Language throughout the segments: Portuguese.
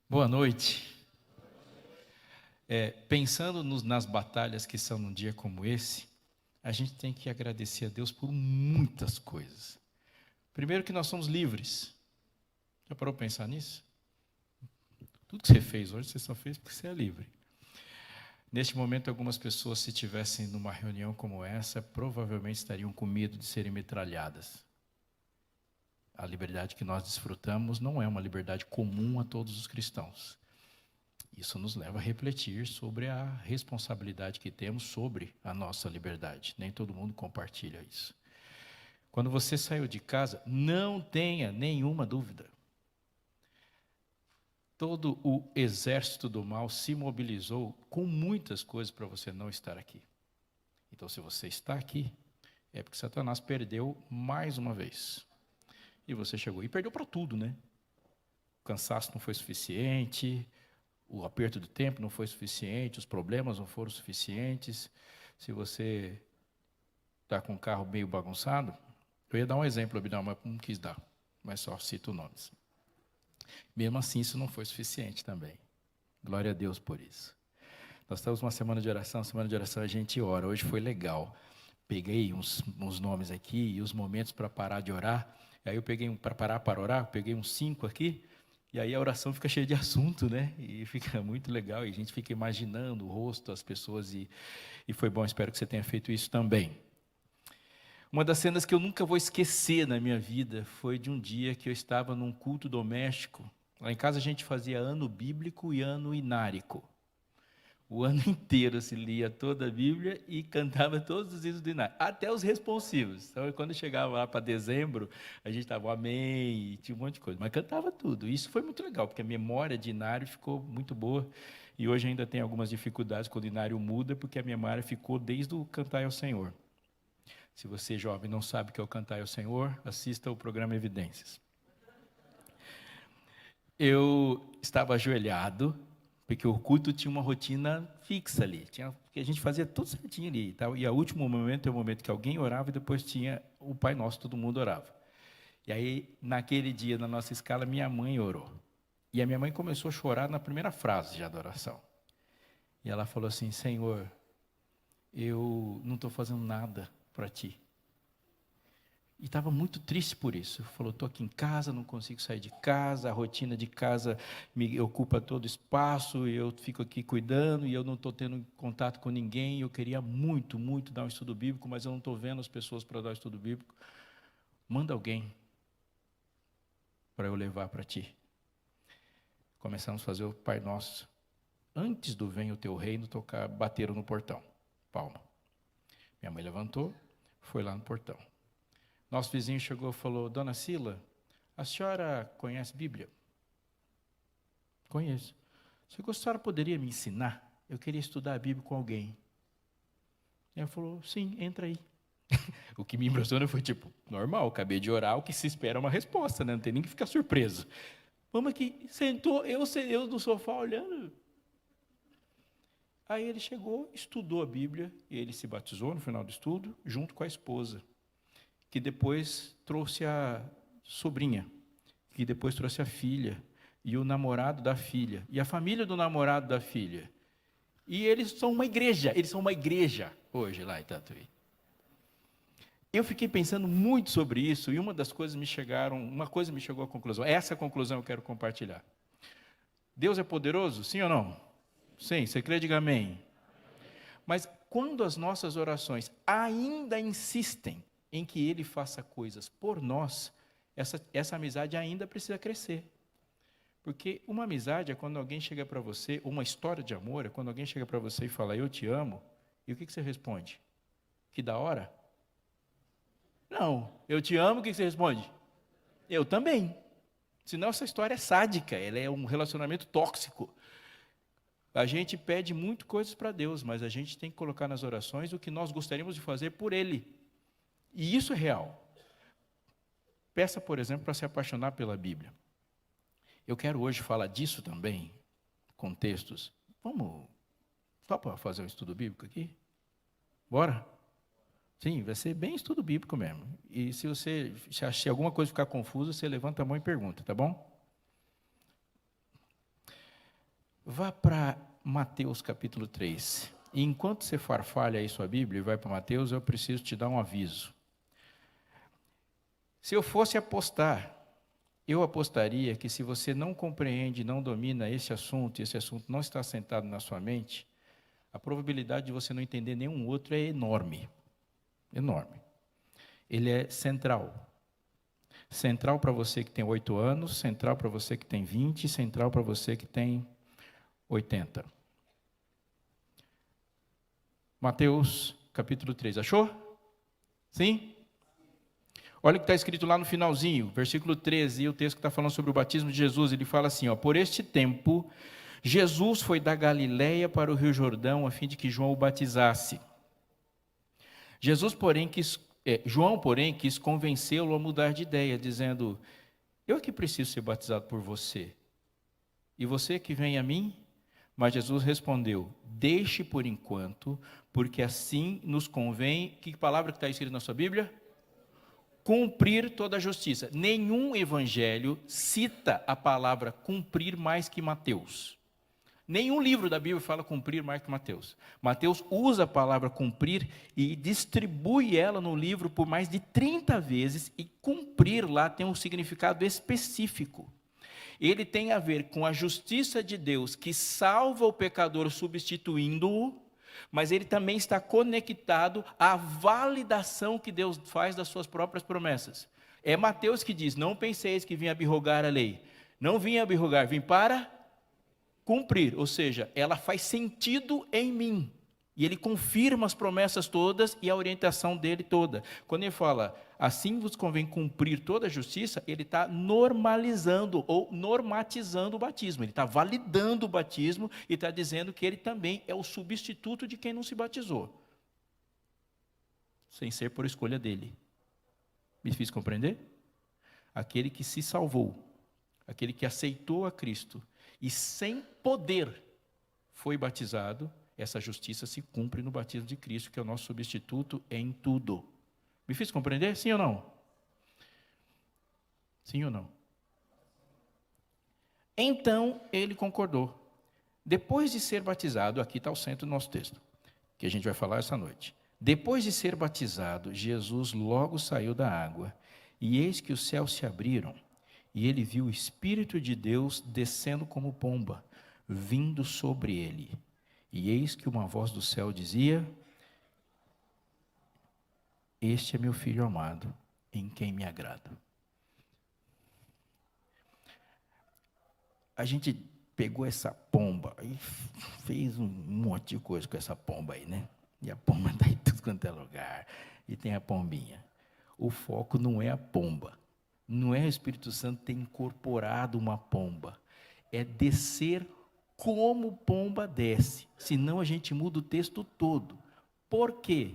Boa noite. Pensando nas batalhas que são num dia como esse, a gente tem que agradecer a Deus por muitas coisas. Primeiro que nós somos livres. Já parou para pensar nisso? Tudo que você fez hoje, você só fez porque você é livre. Neste momento, algumas pessoas, se estivessem numa reunião como essa, provavelmente estariam com medo de serem metralhadas. A liberdade que nós desfrutamos não é uma liberdade comum a todos os cristãos. Isso nos leva a refletir sobre a responsabilidade que temos sobre a nossa liberdade. Nem todo mundo compartilha isso. Quando você saiu de casa, não tenha nenhuma dúvida. Todo o exército do mal se mobilizou com muitas coisas para você não estar aqui. Então, se você está aqui, é porque Satanás perdeu mais uma vez. E você chegou. E perdeu para tudo, né? O cansaço não foi suficiente, o aperto do tempo não foi suficiente, os problemas não foram suficientes. Se você está com um carro meio bagunçado, eu ia dar um exemplo, Abidal, mas não quis dar, mas só cito nomes. Mesmo assim, isso não foi suficiente também. Glória a Deus por isso. Nós estamos numa semana de oração a gente ora. Hoje foi legal. Peguei uns nomes aqui e os momentos para parar de orar. Aí eu peguei para parar para orar, peguei uns 5 aqui. E aí a oração fica cheia de assunto, né? E fica muito legal. E a gente fica imaginando o rosto das pessoas. E foi bom, espero que você tenha feito isso também. Uma das cenas que eu nunca vou esquecer na minha vida foi de um dia que eu estava num culto doméstico. Lá em casa a gente fazia ano bíblico e ano inárico. O ano inteiro se lia toda a Bíblia e cantava todos os hinos do inário, até os responsivos. Então, quando chegava lá para dezembro, a gente estava amém, e tinha um monte de coisa, mas cantava tudo. Isso foi muito legal, porque a memória de inário ficou muito boa. E hoje ainda tem algumas dificuldades quando o inário muda, porque a memória ficou desde o Cantai ao Senhor. Se você, jovem, não sabe o que é o Cantai ao Senhor, assista o programa Evidências. Eu estava ajoelhado, porque o culto tinha uma rotina fixa ali, porque a gente fazia tudo certinho ali. E o último momento é o momento que alguém orava e depois tinha o Pai Nosso, todo mundo orava. E aí, naquele dia, na nossa escala, minha mãe orou. E a minha mãe começou a chorar na primeira frase já da oração. E ela falou assim: Senhor, eu não estou fazendo nada para Ti. E estava muito triste por isso. Falou, estou aqui em casa, não consigo sair de casa, a rotina de casa me ocupa todo o espaço, e eu fico aqui cuidando, e eu não estou tendo contato com ninguém. Eu queria muito, muito dar um estudo bíblico, mas eu não estou vendo as pessoas para dar o estudo bíblico. Manda alguém para eu levar para ti. Começamos a fazer o Pai Nosso. Antes do venha o teu reino, bateram no portão. Palma. Minha mãe levantou, foi lá no portão. Nosso vizinho chegou e falou, Dona Sila, a senhora conhece Bíblia? Conheço. A senhora poderia me ensinar? Eu queria estudar a Bíblia com alguém. E ela falou, sim, entra aí. O que me impressionou foi tipo, normal, acabei de orar, o que se espera é uma resposta, né? Não tem nem que ficar surpreso. Vamos aqui, sentou, eu no sofá olhando. Aí ele chegou, estudou a Bíblia, e ele se batizou no final do estudo, junto com a esposa, que depois trouxe a sobrinha, que depois trouxe a filha, e o namorado da filha, e a família do namorado da filha. E eles são uma igreja hoje lá em Tatuí. Eu fiquei pensando muito sobre isso, e uma coisa me chegou à conclusão. Essa conclusão eu quero compartilhar. Deus é poderoso? Sim ou não? Sim, você crê, diga amém. Mas quando as nossas orações ainda insistem em que Ele faça coisas por nós, essa amizade ainda precisa crescer. Porque uma amizade é quando alguém chega para você, uma história de amor é quando alguém chega para você e fala, eu te amo, e o que você responde? Que da hora? Não, eu te amo, o que você responde? Eu também. Senão essa história é sádica, ela é um relacionamento tóxico. A gente pede muito coisas para Deus, mas a gente tem que colocar nas orações o que nós gostaríamos de fazer por Ele. E isso é real. Peça, por exemplo, para se apaixonar pela Bíblia. Eu quero hoje falar disso também, com textos. Vamos, só para fazer um estudo bíblico aqui? Bora? Sim, vai ser bem estudo bíblico mesmo. E se alguma coisa ficar confusa, você levanta a mão e pergunta, tá bom? Vá para Mateus capítulo 3. E enquanto você farfalha aí sua Bíblia e vai para Mateus, eu preciso te dar um aviso. Se eu fosse apostar, eu apostaria que se você não compreende, não domina esse assunto, e esse assunto não está sentado na sua mente, a probabilidade de você não entender nenhum outro é enorme. Enorme. Ele é central. Central para você que tem 8 anos, central para você que tem 20, central para você que tem 80. Mateus, capítulo 3. Achou? Sim? Olha o que está escrito lá no finalzinho, versículo 13, e o texto que está falando sobre o batismo de Jesus, ele fala assim, ó, por este tempo, Jesus foi da Galileia para o Rio Jordão, a fim de que João o batizasse. João, porém, quis convencê-lo a mudar de ideia, dizendo, eu que preciso ser batizado por você, e você que vem a mim? Mas Jesus respondeu, deixe por enquanto, porque assim nos convém, que palavra que está escrita na sua Bíblia? Cumprir toda a justiça. Nenhum evangelho cita a palavra cumprir mais que Mateus. Nenhum livro da Bíblia fala cumprir mais que Mateus. Mateus usa a palavra cumprir e distribui ela no livro por mais de 30 vezes, e cumprir lá tem um significado específico. Ele tem a ver com a justiça de Deus que salva o pecador substituindo-o, mas ele também está conectado à validação que Deus faz das suas próprias promessas. É Mateus que diz, não penseis que vim abrogar a lei. Não vim abrogar, vim para cumprir, ou seja, ela faz sentido em mim. E ele confirma as promessas todas e a orientação dele toda. Quando ele fala, assim vos convém cumprir toda a justiça, ele está normalizando ou normatizando o batismo. Ele está validando o batismo e está dizendo que ele também é o substituto de quem não se batizou. Sem ser por escolha dele. Me fiz compreender? Aquele que se salvou, aquele que aceitou a Cristo e sem poder foi batizado, essa justiça se cumpre no batismo de Cristo, que é o nosso substituto em tudo. Me fiz compreender? Sim ou não? Sim ou não? Então, ele concordou. Depois de ser batizado, aqui está o centro do nosso texto, que a gente vai falar essa noite. Depois de ser batizado, Jesus logo saiu da água, e eis que os céus se abriram, e ele viu o Espírito de Deus descendo como pomba, vindo sobre ele. E eis que uma voz do céu dizia, este é meu filho amado, em quem me agrado. A gente pegou essa pomba e fez um monte de coisa com essa pomba aí, né? E a pomba está em tudo quanto é lugar. E tem a pombinha. O foco não é a pomba. Não é o Espírito Santo ter incorporado uma pomba. É descer como pomba desce, senão a gente muda o texto todo. Por quê?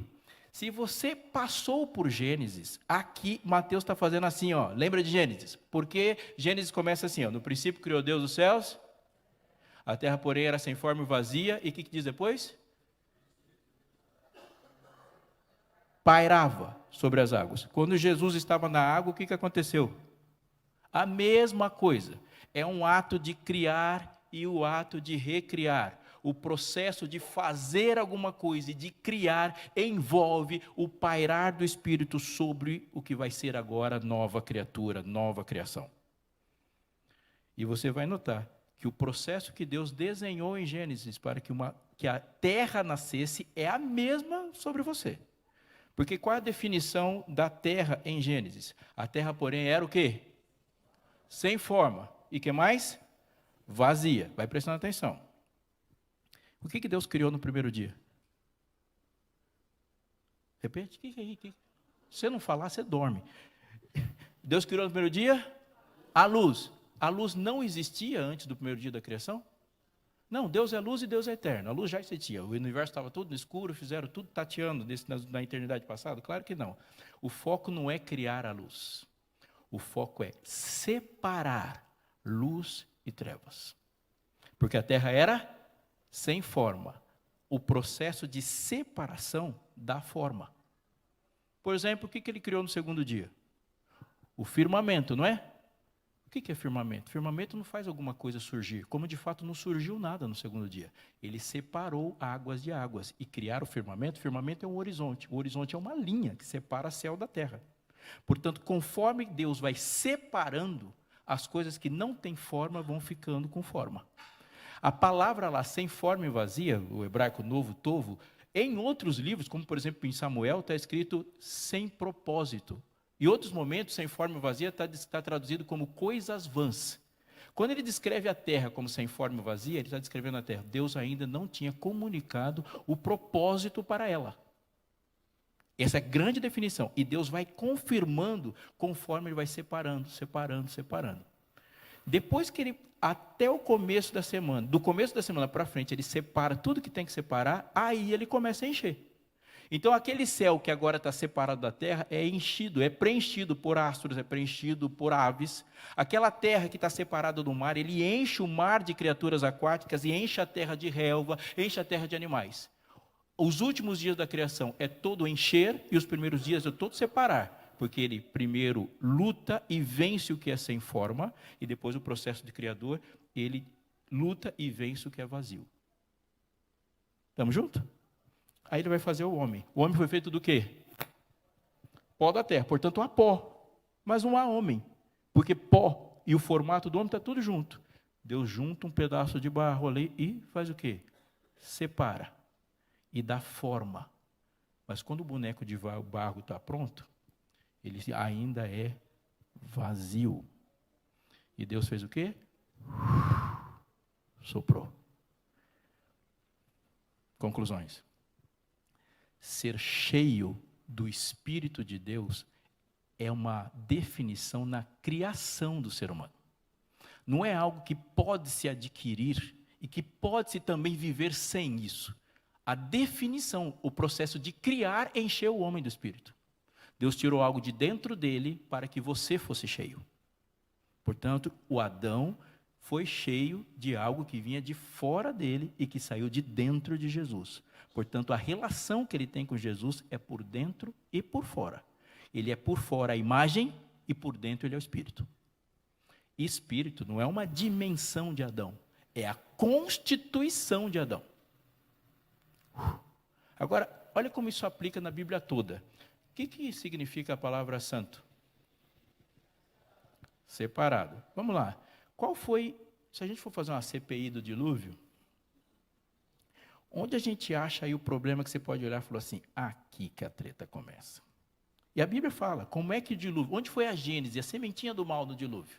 Se você passou por Gênesis, aqui Mateus está fazendo assim, ó, lembra de Gênesis? Porque Gênesis começa assim, ó, no princípio criou Deus os céus, a terra porém era sem forma e vazia, e o que diz depois? Pairava sobre as águas. Quando Jesus estava na água, o que aconteceu? A mesma coisa, é um ato de criar e o ato de recriar. O processo de fazer alguma coisa e de criar envolve o pairar do Espírito sobre o que vai ser agora nova criatura, nova criação. E você vai notar que o processo que Deus desenhou em Gênesis para que a terra nascesse é a mesma sobre você. Porque qual é a definição da terra em Gênesis? A terra, porém, era o quê? Sem forma. E que mais? Vazia. Vai prestando atenção. O que Deus criou no primeiro dia? Repete. Se você não falar, você dorme. Deus criou no primeiro dia? A luz. A luz não existia antes do primeiro dia da criação? Não, Deus é luz e Deus é eterno. A luz já existia. O universo estava tudo no escuro, fizeram tudo tateando na eternidade passada? Claro que não. O foco não é criar a luz. O foco é separar luz e trevas. Porque a terra era sem forma. O processo de separação dá forma. Por exemplo, o que ele criou no segundo dia? O firmamento, não é? que é firmamento? Firmamento não faz alguma coisa surgir, como de fato não surgiu nada no segundo dia. Ele separou águas de águas e criar o firmamento. Firmamento é um horizonte. O horizonte é uma linha que separa céu da terra. Portanto, conforme Deus vai separando, as coisas que não têm forma vão ficando com forma. A palavra lá, sem forma e vazia, o hebraico novo, tovo, em outros livros, como por exemplo em Samuel, está escrito sem propósito. Em outros momentos, sem forma e vazia, está traduzido como coisas vãs. Quando ele descreve a terra como sem forma e vazia, ele está descrevendo a terra. Deus ainda não tinha comunicado o propósito para ela. Essa é a grande definição. E Deus vai confirmando conforme ele vai separando. Depois que ele, até o começo da semana, do começo da semana para frente, ele separa tudo que tem que separar, aí ele começa a encher. Então, aquele céu que agora está separado da terra é enchido, é preenchido por astros, é preenchido por aves. Aquela terra que está separada do mar, ele enche o mar de criaturas aquáticas e enche a terra de relva, enche a terra de animais. Os últimos dias da criação é todo encher e os primeiros dias é todo separar, porque ele primeiro luta e vence o que é sem forma, e depois o processo de criador, ele luta e vence o que é vazio. Estamos juntos? Aí ele vai fazer o homem. O homem foi feito do quê? Pó da terra, portanto há pó, mas não há homem, porque pó e o formato do homem está tudo junto. Deus junta um pedaço de barro ali e faz o quê? Separa e dá forma. Mas quando o boneco de barro está pronto, ele ainda é vazio. E Deus fez o quê? Soprou. Conclusões. Ser cheio do Espírito de Deus é uma definição na criação do ser humano. Não é algo que pode se adquirir e que pode-se também viver sem isso. A definição, o processo de criar, encheu o homem do Espírito. Deus tirou algo de dentro dele para que você fosse cheio. Portanto, o Adão foi cheio de algo que vinha de fora dele e que saiu de dentro de Jesus. Portanto, a relação que ele tem com Jesus é por dentro e por fora. Ele é por fora a imagem e por dentro ele é o Espírito. Espírito não é uma dimensão de Adão, é a constituição de Adão. Agora, olha como isso aplica na Bíblia toda. O que significa a palavra santo? Separado. Vamos lá. Qual foi, se a gente for fazer uma CPI do dilúvio, onde a gente acha aí o problema que você pode olhar e falar assim, aqui que a treta começa. E a Bíblia fala, como é que o dilúvio, onde foi a Gênese, a sementinha do mal no dilúvio?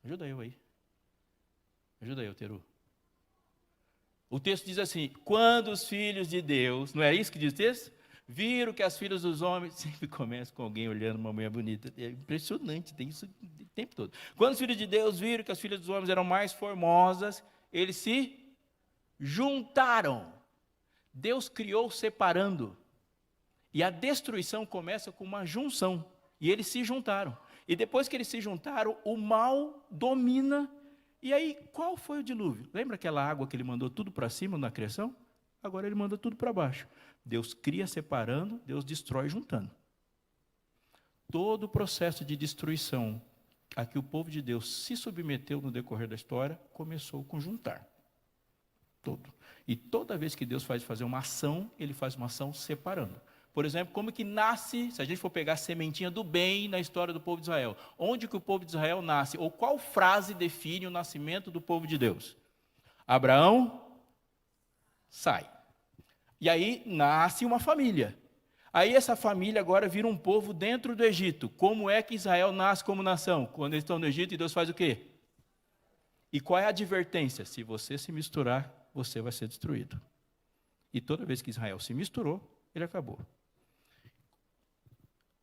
Ajuda eu aí. Ajuda eu, Teru. O texto diz assim, quando os filhos de Deus, não é isso que diz o texto? Viram que as filhas dos homens, sempre começa com alguém olhando uma mulher bonita, é impressionante, tem isso o tempo todo. Quando os filhos de Deus viram que as filhas dos homens eram mais formosas, eles se juntaram. Deus criou separando. E a destruição começa com uma junção. E eles se juntaram. E depois que eles se juntaram, o mal domina. E aí, qual foi o dilúvio? Lembra aquela água que ele mandou tudo para cima na criação? Agora ele manda tudo para baixo. Deus cria separando, Deus destrói juntando. Todo o processo de destruição a que o povo de Deus se submeteu no decorrer da história, começou com juntar. Todo. E toda vez que Deus faz fazer uma ação, ele faz uma ação separando. Por exemplo, como que nasce, se a gente for pegar a sementinha do bem na história do povo de Israel, onde que o povo de Israel nasce? Ou qual frase define o nascimento do povo de Deus? Abraão sai. E aí nasce uma família. Aí essa família agora vira um povo dentro do Egito. Como é que Israel nasce como nação? Quando eles estão no Egito, e Deus faz o quê? E qual é a advertência? Se você se misturar, você vai ser destruído. E toda vez que Israel se misturou, ele acabou.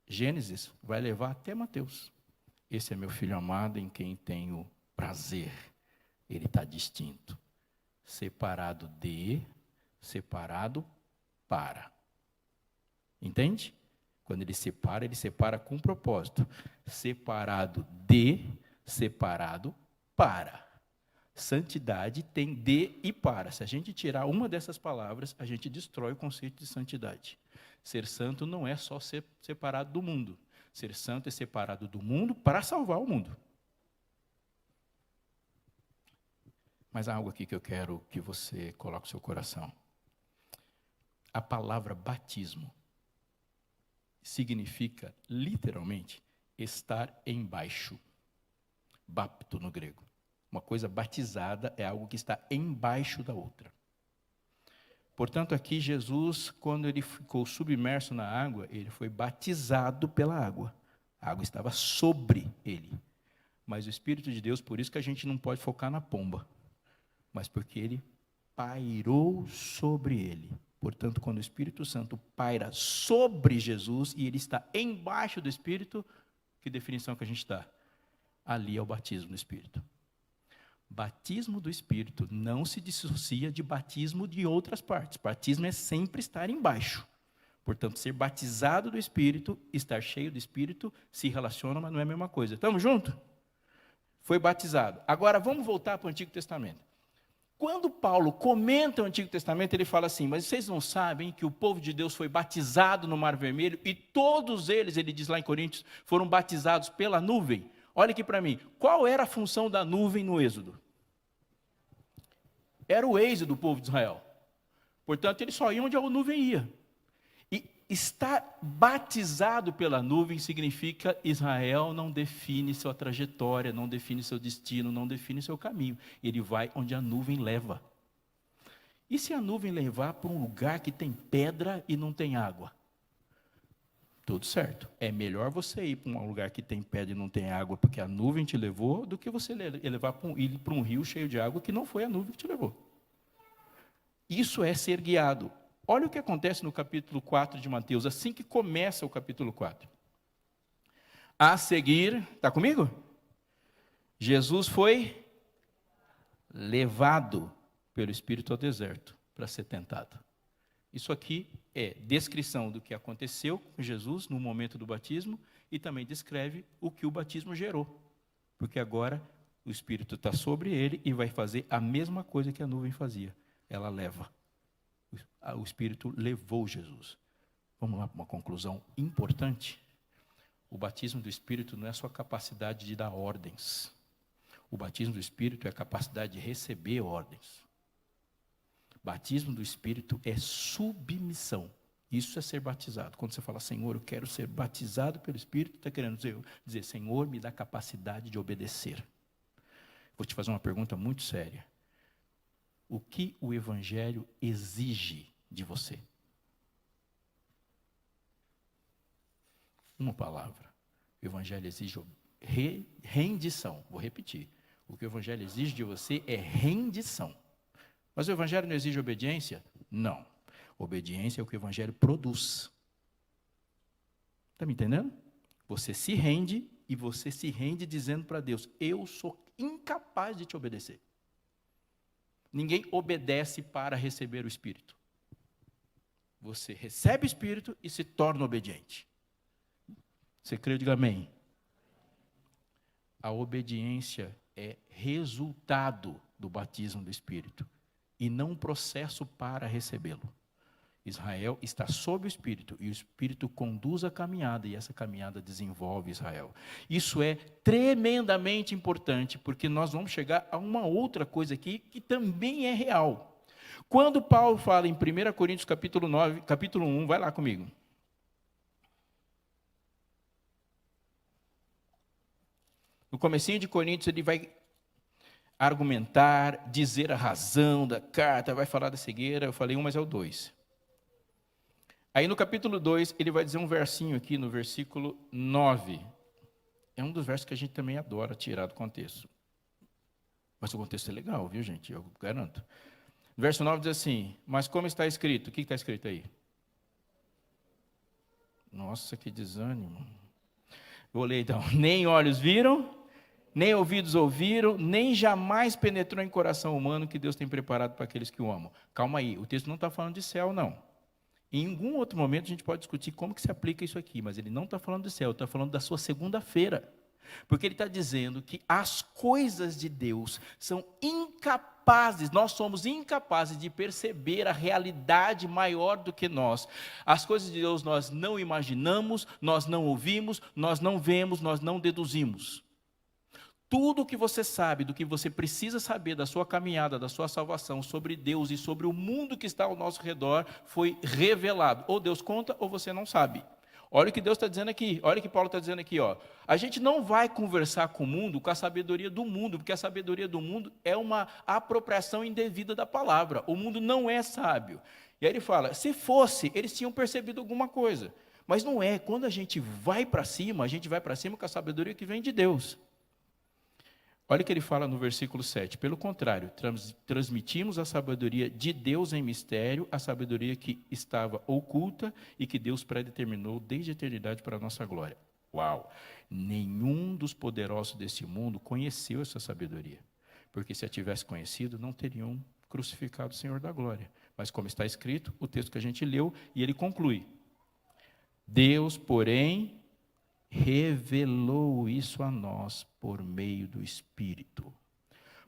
Gênesis vai levar até Mateus. Esse é meu filho amado em quem tenho prazer. Ele está distinto. Separado de, separado para. Entende? Quando ele separa com propósito. Separado de, separado para. Santidade tem de e para. Se a gente tirar uma dessas palavras, a gente destrói o conceito de santidade. Ser santo não é só ser separado do mundo. Ser santo é separado do mundo para salvar o mundo. Mas há algo aqui que eu quero que você coloque no seu coração. A palavra batismo significa, literalmente, estar embaixo. Bapto no grego. Uma coisa batizada é algo que está embaixo da outra. Portanto, aqui Jesus, quando ele ficou submerso na água, ele foi batizado pela água. A água estava sobre ele. Mas o Espírito de Deus, por isso que a gente não pode focar na pomba, mas porque ele pairou sobre ele. Portanto, quando o Espírito Santo paira sobre Jesus e ele está embaixo do Espírito, que definição que a gente dá? Ali é o batismo do Espírito. Batismo do Espírito não se dissocia de batismo de outras partes. Batismo é sempre estar embaixo. Portanto, ser batizado do Espírito, estar cheio do Espírito, se relaciona, mas não é a mesma coisa. Estamos juntos? Foi batizado. Agora, vamos voltar para o Antigo Testamento. Quando Paulo comenta o Antigo Testamento, ele fala assim, mas vocês não sabem que o povo de Deus foi batizado no Mar Vermelho e todos eles, ele diz lá em Coríntios, foram batizados pela nuvem? Olha aqui para mim, qual era a função da nuvem no Êxodo? Era o êxodo do povo de Israel. Portanto, eles só iam onde a nuvem ia. E estar batizado pela nuvem significa Israel não define sua trajetória, não define seu destino, não define seu caminho. Ele vai onde a nuvem leva. E se a nuvem levar para um lugar que tem pedra e não tem água? Tudo certo. É melhor você ir para um lugar que tem pedra e não tem água, porque a nuvem te levou, do que você levar ir para um rio cheio de água que não foi a nuvem que te levou. Isso é ser guiado. Olha o que acontece no capítulo 4 de Mateus, assim que começa o capítulo 4. A seguir, está comigo? Jesus foi levado pelo Espírito ao deserto para ser tentado. Isso aqui é descrição do que aconteceu com Jesus no momento do batismo e também descreve o que o batismo gerou. Porque agora o Espírito está sobre ele e vai fazer a mesma coisa que a nuvem fazia. Ela leva. O Espírito levou Jesus. Vamos lá para uma conclusão importante. O batismo do Espírito não é só a capacidade de dar ordens. O batismo do Espírito é a capacidade de receber ordens. Batismo do Espírito é submissão. Isso é ser batizado. Quando você fala, Senhor, eu quero ser batizado pelo Espírito, está querendo dizer, Senhor, me dá capacidade de obedecer. Vou te fazer uma pergunta muito séria. O que o Evangelho exige de você? Uma palavra. O Evangelho exige rendição. Vou repetir. O que o Evangelho exige de você é rendição. Mas o Evangelho não exige obediência? Não. Obediência é o que o Evangelho produz. Está me entendendo? Você se rende e você se rende dizendo para Deus, eu sou incapaz de te obedecer. Ninguém obedece para receber o Espírito. Você recebe o Espírito e se torna obediente. Você crê? Diga amém. A obediência é resultado do batismo do Espírito e não um processo para recebê-lo. Israel está sob o Espírito e o Espírito conduz a caminhada e essa caminhada desenvolve Israel. Isso é tremendamente importante porque nós vamos chegar a uma outra coisa aqui que também é real. Quando Paulo fala em 1 Coríntios capítulo 9, capítulo 1, vai lá comigo. No comecinho de Coríntios ele vai argumentar, dizer a razão da carta, vai falar da cegueira, eu falei 1, mas é o 2. Aí no capítulo 2, ele vai dizer um versinho aqui, no versículo 9. É um dos versos que a gente também adora tirar do contexto. Mas o contexto é legal, viu, gente? Eu garanto. No verso 9 diz assim, mas como está escrito? O que está escrito aí? Nossa, que desânimo. Vou ler então. Nem olhos viram, nem ouvidos ouviram, nem jamais penetrou em coração humano que Deus tem preparado para aqueles que o amam. Calma aí, o texto não está falando de céu, não. Em algum outro momento a gente pode discutir como que se aplica isso aqui, mas ele não está falando do céu, está falando da sua segunda-feira. Porque ele está dizendo que as coisas de Deus são incapazes, nós somos incapazes de perceber a realidade maior do que nós. As coisas de Deus nós não imaginamos, nós não ouvimos, nós não vemos, nós não deduzimos. Tudo o que você sabe, do que você precisa saber da sua caminhada, da sua salvação, sobre Deus e sobre o mundo que está ao nosso redor, foi revelado. Ou Deus conta, ou você não sabe. Olha o que Deus está dizendo aqui, olha o que Paulo está dizendo aqui. Ó. A gente não vai conversar com o mundo com a sabedoria do mundo, porque a sabedoria do mundo é uma apropriação indevida da palavra. O mundo não é sábio. E aí ele fala, se fosse, eles tinham percebido alguma coisa. Mas não é, quando a gente vai para cima, a gente vai para cima com a sabedoria que vem de Deus. Olha o que ele fala no versículo 7. Pelo contrário, transmitimos a sabedoria de Deus em mistério, a sabedoria que estava oculta e que Deus predeterminou desde a eternidade para a nossa glória. Uau! Nenhum dos poderosos desse mundo conheceu essa sabedoria. Porque se a tivesse conhecido, não teriam crucificado o Senhor da glória. Mas como está escrito, o texto que a gente leu, e ele conclui. Deus, porém, revelou isso a nós por meio do Espírito,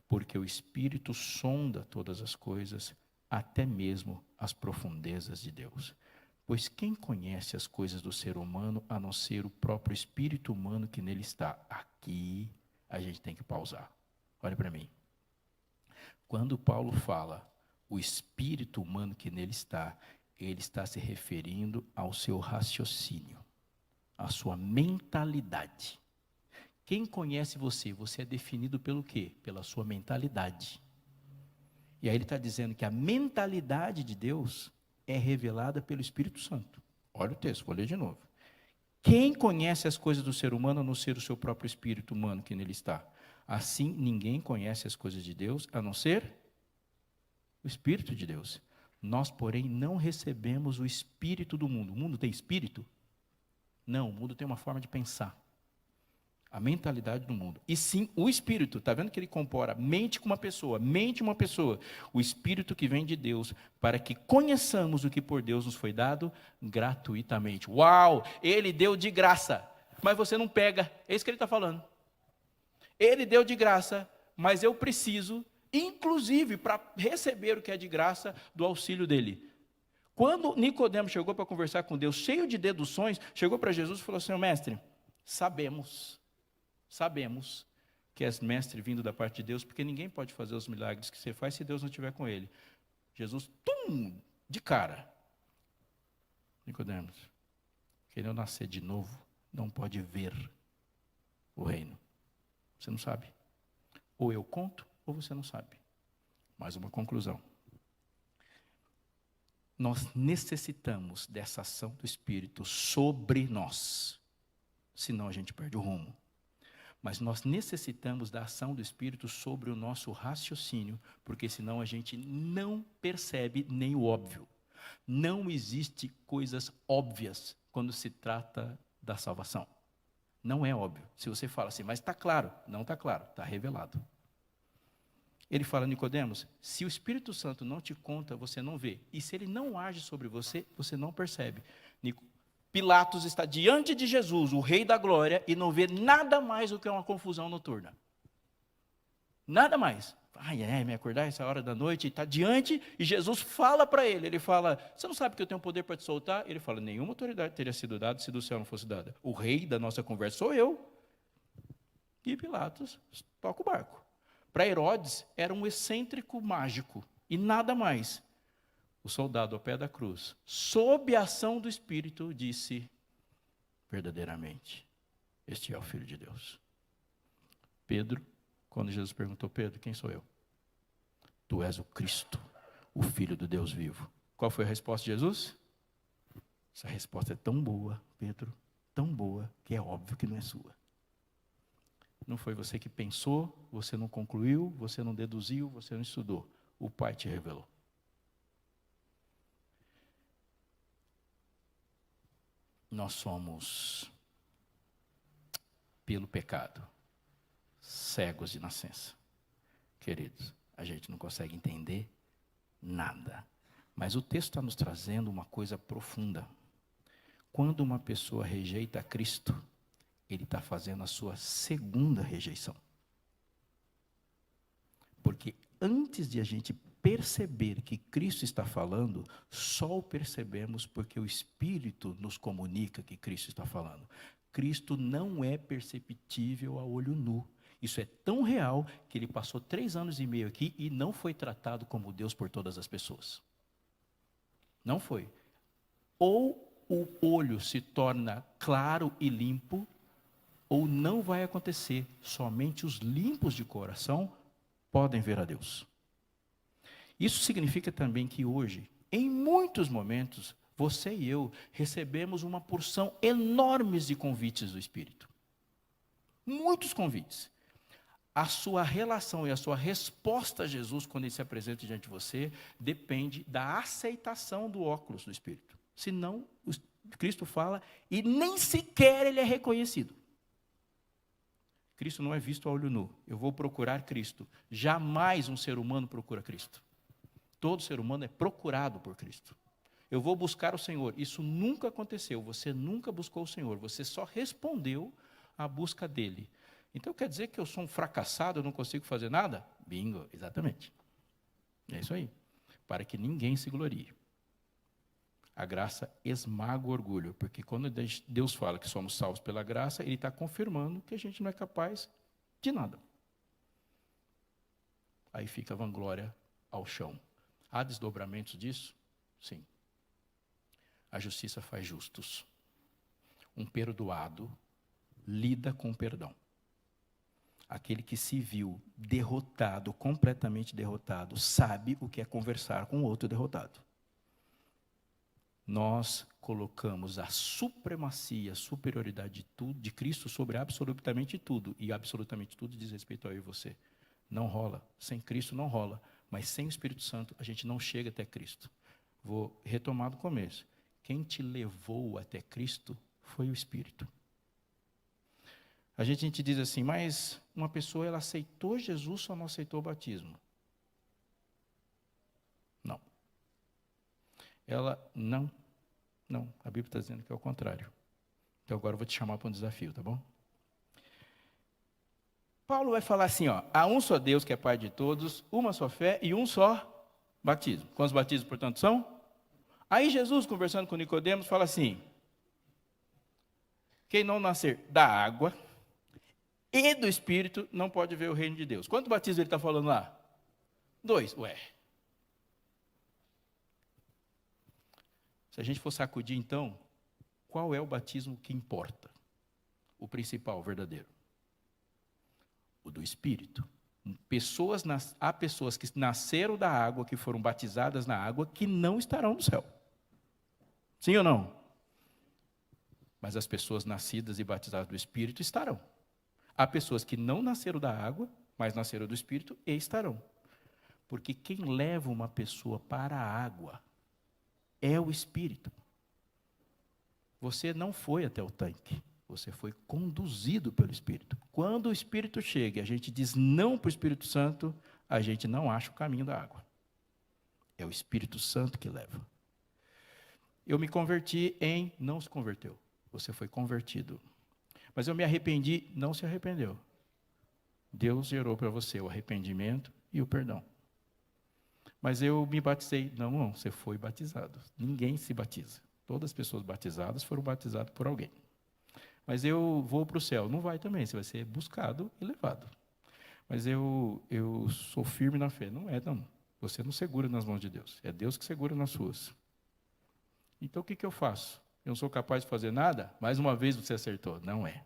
porque o Espírito sonda todas as coisas, até mesmo as profundezas de Deus. Pois quem conhece as coisas do ser humano, a não ser o próprio espírito humano que nele está? Aqui a gente tem que pausar. Olha para mim. Quando Paulo fala o espírito humano que nele está, ele está se referindo ao seu raciocínio, a sua mentalidade. Quem conhece você? Você é definido pelo quê? Pela sua mentalidade. E aí ele está dizendo que a mentalidade de Deus é revelada pelo Espírito Santo. Olha o texto, vou ler de novo. Quem conhece as coisas do ser humano, a não ser o seu próprio espírito humano que nele está? Assim, ninguém conhece as coisas de Deus, a não ser o Espírito de Deus. Nós, porém, não recebemos o espírito do mundo. O mundo tem espírito? Não, o mundo tem uma forma de pensar. A mentalidade do mundo. E sim, o Espírito. Está vendo que ele compara mente com uma pessoa, mente uma pessoa. O Espírito que vem de Deus, para que conheçamos o que por Deus nos foi dado gratuitamente. Uau! Ele deu de graça, mas você não pega. É isso que ele está falando. Ele deu de graça, mas eu preciso, inclusive, para receber o que é de graça, do auxílio dele. Quando Nicodemos chegou para conversar com Deus, cheio de deduções, chegou para Jesus e falou assim, mestre, sabemos que és mestre vindo da parte de Deus, porque ninguém pode fazer os milagres que você faz se Deus não estiver com ele. Jesus, de cara. Nicodemos, quem não nascer de novo, não pode ver o reino. Você não sabe. Ou eu conto, ou você não sabe. Mais uma conclusão. Nós necessitamos dessa ação do Espírito sobre nós, senão a gente perde o rumo. Mas nós necessitamos da ação do Espírito sobre o nosso raciocínio, porque senão a gente não percebe nem o óbvio. Não existe coisas óbvias quando se trata da salvação. Não é óbvio. Se você fala assim, mas está claro. Não está claro, está revelado. Ele fala, Nicodemos, se o Espírito Santo não te conta, você não vê. E se ele não age sobre você, você não percebe. Pilatos está diante de Jesus, o Rei da Glória, e não vê nada mais do que uma confusão noturna. Nada mais. Me acordar essa hora da noite, e está diante, e Jesus fala para ele, ele fala, você não sabe que eu tenho poder para te soltar? Ele fala, nenhuma autoridade teria sido dada se do céu não fosse dada. O rei da nossa conversa sou eu. E Pilatos toca o barco. Para Herodes, era um excêntrico mágico, e nada mais. O soldado ao pé da cruz, sob a ação do Espírito, disse, verdadeiramente, este é o Filho de Deus. Pedro, quando Jesus perguntou, Pedro, quem sou eu? Tu és o Cristo, o Filho do Deus vivo. Qual foi a resposta de Jesus? Essa resposta é tão boa, Pedro, tão boa, que é óbvio que não é sua. Não foi você que pensou, você não concluiu, você não deduziu, você não estudou. O Pai te revelou. Nós somos, pelo pecado, cegos de nascença. Queridos, a gente não consegue entender nada. Mas o texto está nos trazendo uma coisa profunda. Quando uma pessoa rejeita Cristo, ele está fazendo a sua segunda rejeição. Porque antes de a gente perceber que Cristo está falando, só o percebemos porque o Espírito nos comunica que Cristo está falando. Cristo não é perceptível a olho nu. Isso é tão real que ele passou 3 anos e meio aqui e não foi tratado como Deus por todas as pessoas. Não foi. Ou o olho se torna claro e limpo, ou não vai acontecer. Somente os limpos de coração podem ver a Deus. Isso significa também que hoje, em muitos momentos, você e eu recebemos uma porção enorme de convites do Espírito. Muitos convites. A sua relação e a sua resposta a Jesus, quando ele se apresenta diante de você, depende da aceitação do óculos do Espírito. Senão, Cristo fala e nem sequer ele é reconhecido. Cristo não é visto a olho nu. Eu vou procurar Cristo. Jamais um ser humano procura Cristo. Todo ser humano é procurado por Cristo. Eu vou buscar o Senhor. Isso nunca aconteceu. Você nunca buscou o Senhor. Você só respondeu à busca dele. Então quer dizer que eu sou um fracassado, eu não consigo fazer nada? Bingo, exatamente. É isso aí. Para que ninguém se glorie. A graça esmaga o orgulho, porque quando Deus fala que somos salvos pela graça, ele está confirmando que a gente não é capaz de nada. Aí fica a vanglória ao chão. Há desdobramentos disso? Sim. A justiça faz justos. Um perdoado lida com perdão. Aquele que se viu derrotado, completamente derrotado, sabe o que é conversar com outro derrotado. Nós colocamos a supremacia, a superioridade de tudo, de Cristo sobre absolutamente tudo, e absolutamente tudo diz respeito a eu e você. Não rola. Sem Cristo não rola. Mas sem o Espírito Santo, a gente não chega até Cristo. Vou retomar do começo. Quem te levou até Cristo foi o Espírito. A gente diz assim, mas uma pessoa ela aceitou Jesus, só não aceitou o batismo. Não. Ela não. A Bíblia está dizendo que é o contrário. Então agora eu vou te chamar para um desafio, tá bom? Paulo vai falar assim, ó, há um só Deus que é Pai de todos, uma só fé e um só batismo. Quantos batismos, portanto, são? Aí Jesus, conversando com Nicodemos, fala assim, quem não nascer da água e do Espírito não pode ver o reino de Deus. Quanto batismo ele está falando lá? 2. Ué. Se a gente for sacudir, então, qual é o batismo que importa? O principal, o verdadeiro. O do Espírito. Há pessoas que nasceram da água, que foram batizadas na água, que não estarão no céu. Sim ou não? Mas as pessoas nascidas e batizadas do Espírito estarão. Há pessoas que não nasceram da água, mas nasceram do Espírito e estarão. Porque quem leva uma pessoa para a água é o Espírito. Você não foi até o tanque. Você foi conduzido pelo Espírito. Quando o Espírito chega e a gente diz não para o Espírito Santo, a gente não acha o caminho da água. É o Espírito Santo que leva. Eu me converti em... Não se converteu. Você foi convertido. Mas eu me arrependi, não se arrependeu. Deus gerou para você o arrependimento e o perdão. Mas eu me batizei. Não, você foi batizado. Ninguém se batiza. Todas as pessoas batizadas foram batizadas por alguém. Mas eu vou para o céu. Não vai também, você vai ser buscado e levado. Mas eu sou firme na fé. Não é, não. Você não segura nas mãos de Deus. É Deus que segura nas suas. Então o que eu faço? Eu não sou capaz de fazer nada? Mais uma vez você acertou. Não é.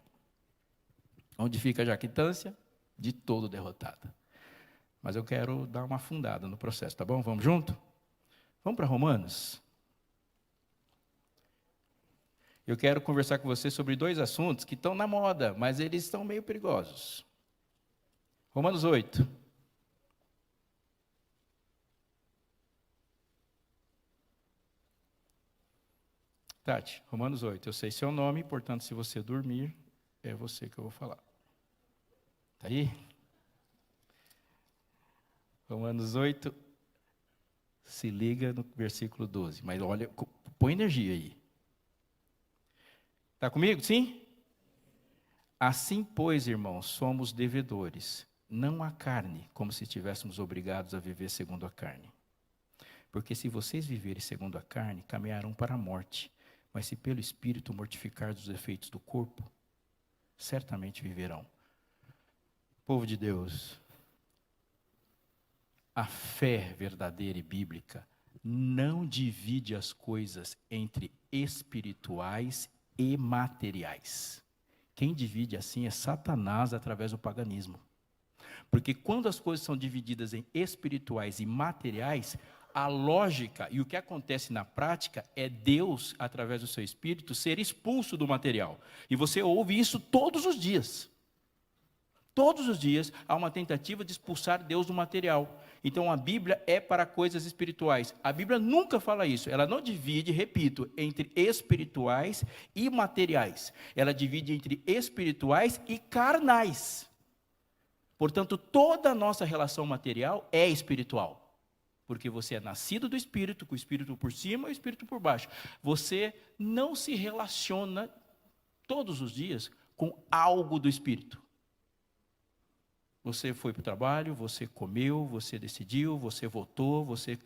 Onde fica a jactância? De todo derrotada. Mas eu quero dar uma afundada no processo, tá bom? Vamos junto? Vamos para Romanos? Eu quero conversar com você sobre 2 assuntos que estão na moda, mas eles estão meio perigosos. Romanos 8. Tati, Romanos 8. Eu sei seu nome, portanto, se você dormir, é você que eu vou falar. Está aí? Romanos 8. Se liga no versículo 12. Mas olha, põe energia aí. Está comigo? Sim? Assim, pois, irmãos, somos devedores, não à carne, como se estivéssemos obrigados a viver segundo a carne. Porque se vocês viverem segundo a carne, caminharão para a morte. Mas se pelo Espírito mortificar os efeitos do corpo, certamente viverão. Povo de Deus, a fé verdadeira e bíblica não divide as coisas entre espirituais e materiais. Quem divide assim é Satanás através do paganismo. Porque quando as coisas são divididas em espirituais e materiais, a lógica e o que acontece na prática é Deus, através do seu Espírito, ser expulso do material. E você ouve isso todos os dias. Todos os dias há uma tentativa de expulsar Deus do material. Então a Bíblia é para coisas espirituais. A Bíblia nunca fala isso. Ela não divide, repito, entre espirituais e materiais. Ela divide entre espirituais e carnais. Portanto, toda a nossa relação material é espiritual. Porque você é nascido do Espírito, com o Espírito por cima e o Espírito por baixo. Você não se relaciona todos os dias com algo do Espírito. Você foi para o trabalho, você comeu, você decidiu, você votou, você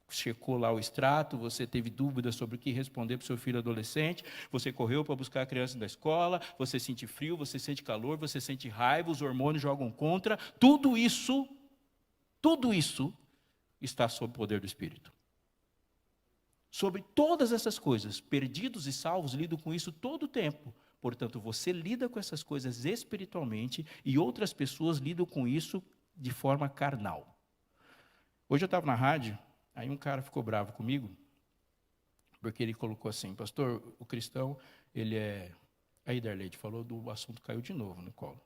checou lá o extrato, você teve dúvidas sobre o que responder para o seu filho adolescente, você correu para buscar a criança da escola, você sente frio, você sente calor, você sente raiva, os hormônios jogam contra, tudo isso está sob o poder do Espírito. Sobre todas essas coisas, perdidos e salvos lidam com isso todo o tempo. Portanto, você lida com essas coisas espiritualmente e outras pessoas lidam com isso de forma carnal. Hoje eu estava na rádio, aí um cara ficou bravo comigo, porque ele colocou assim: pastor, o cristão, ele é... Aí Darleide falou do assunto, caiu de novo no colo.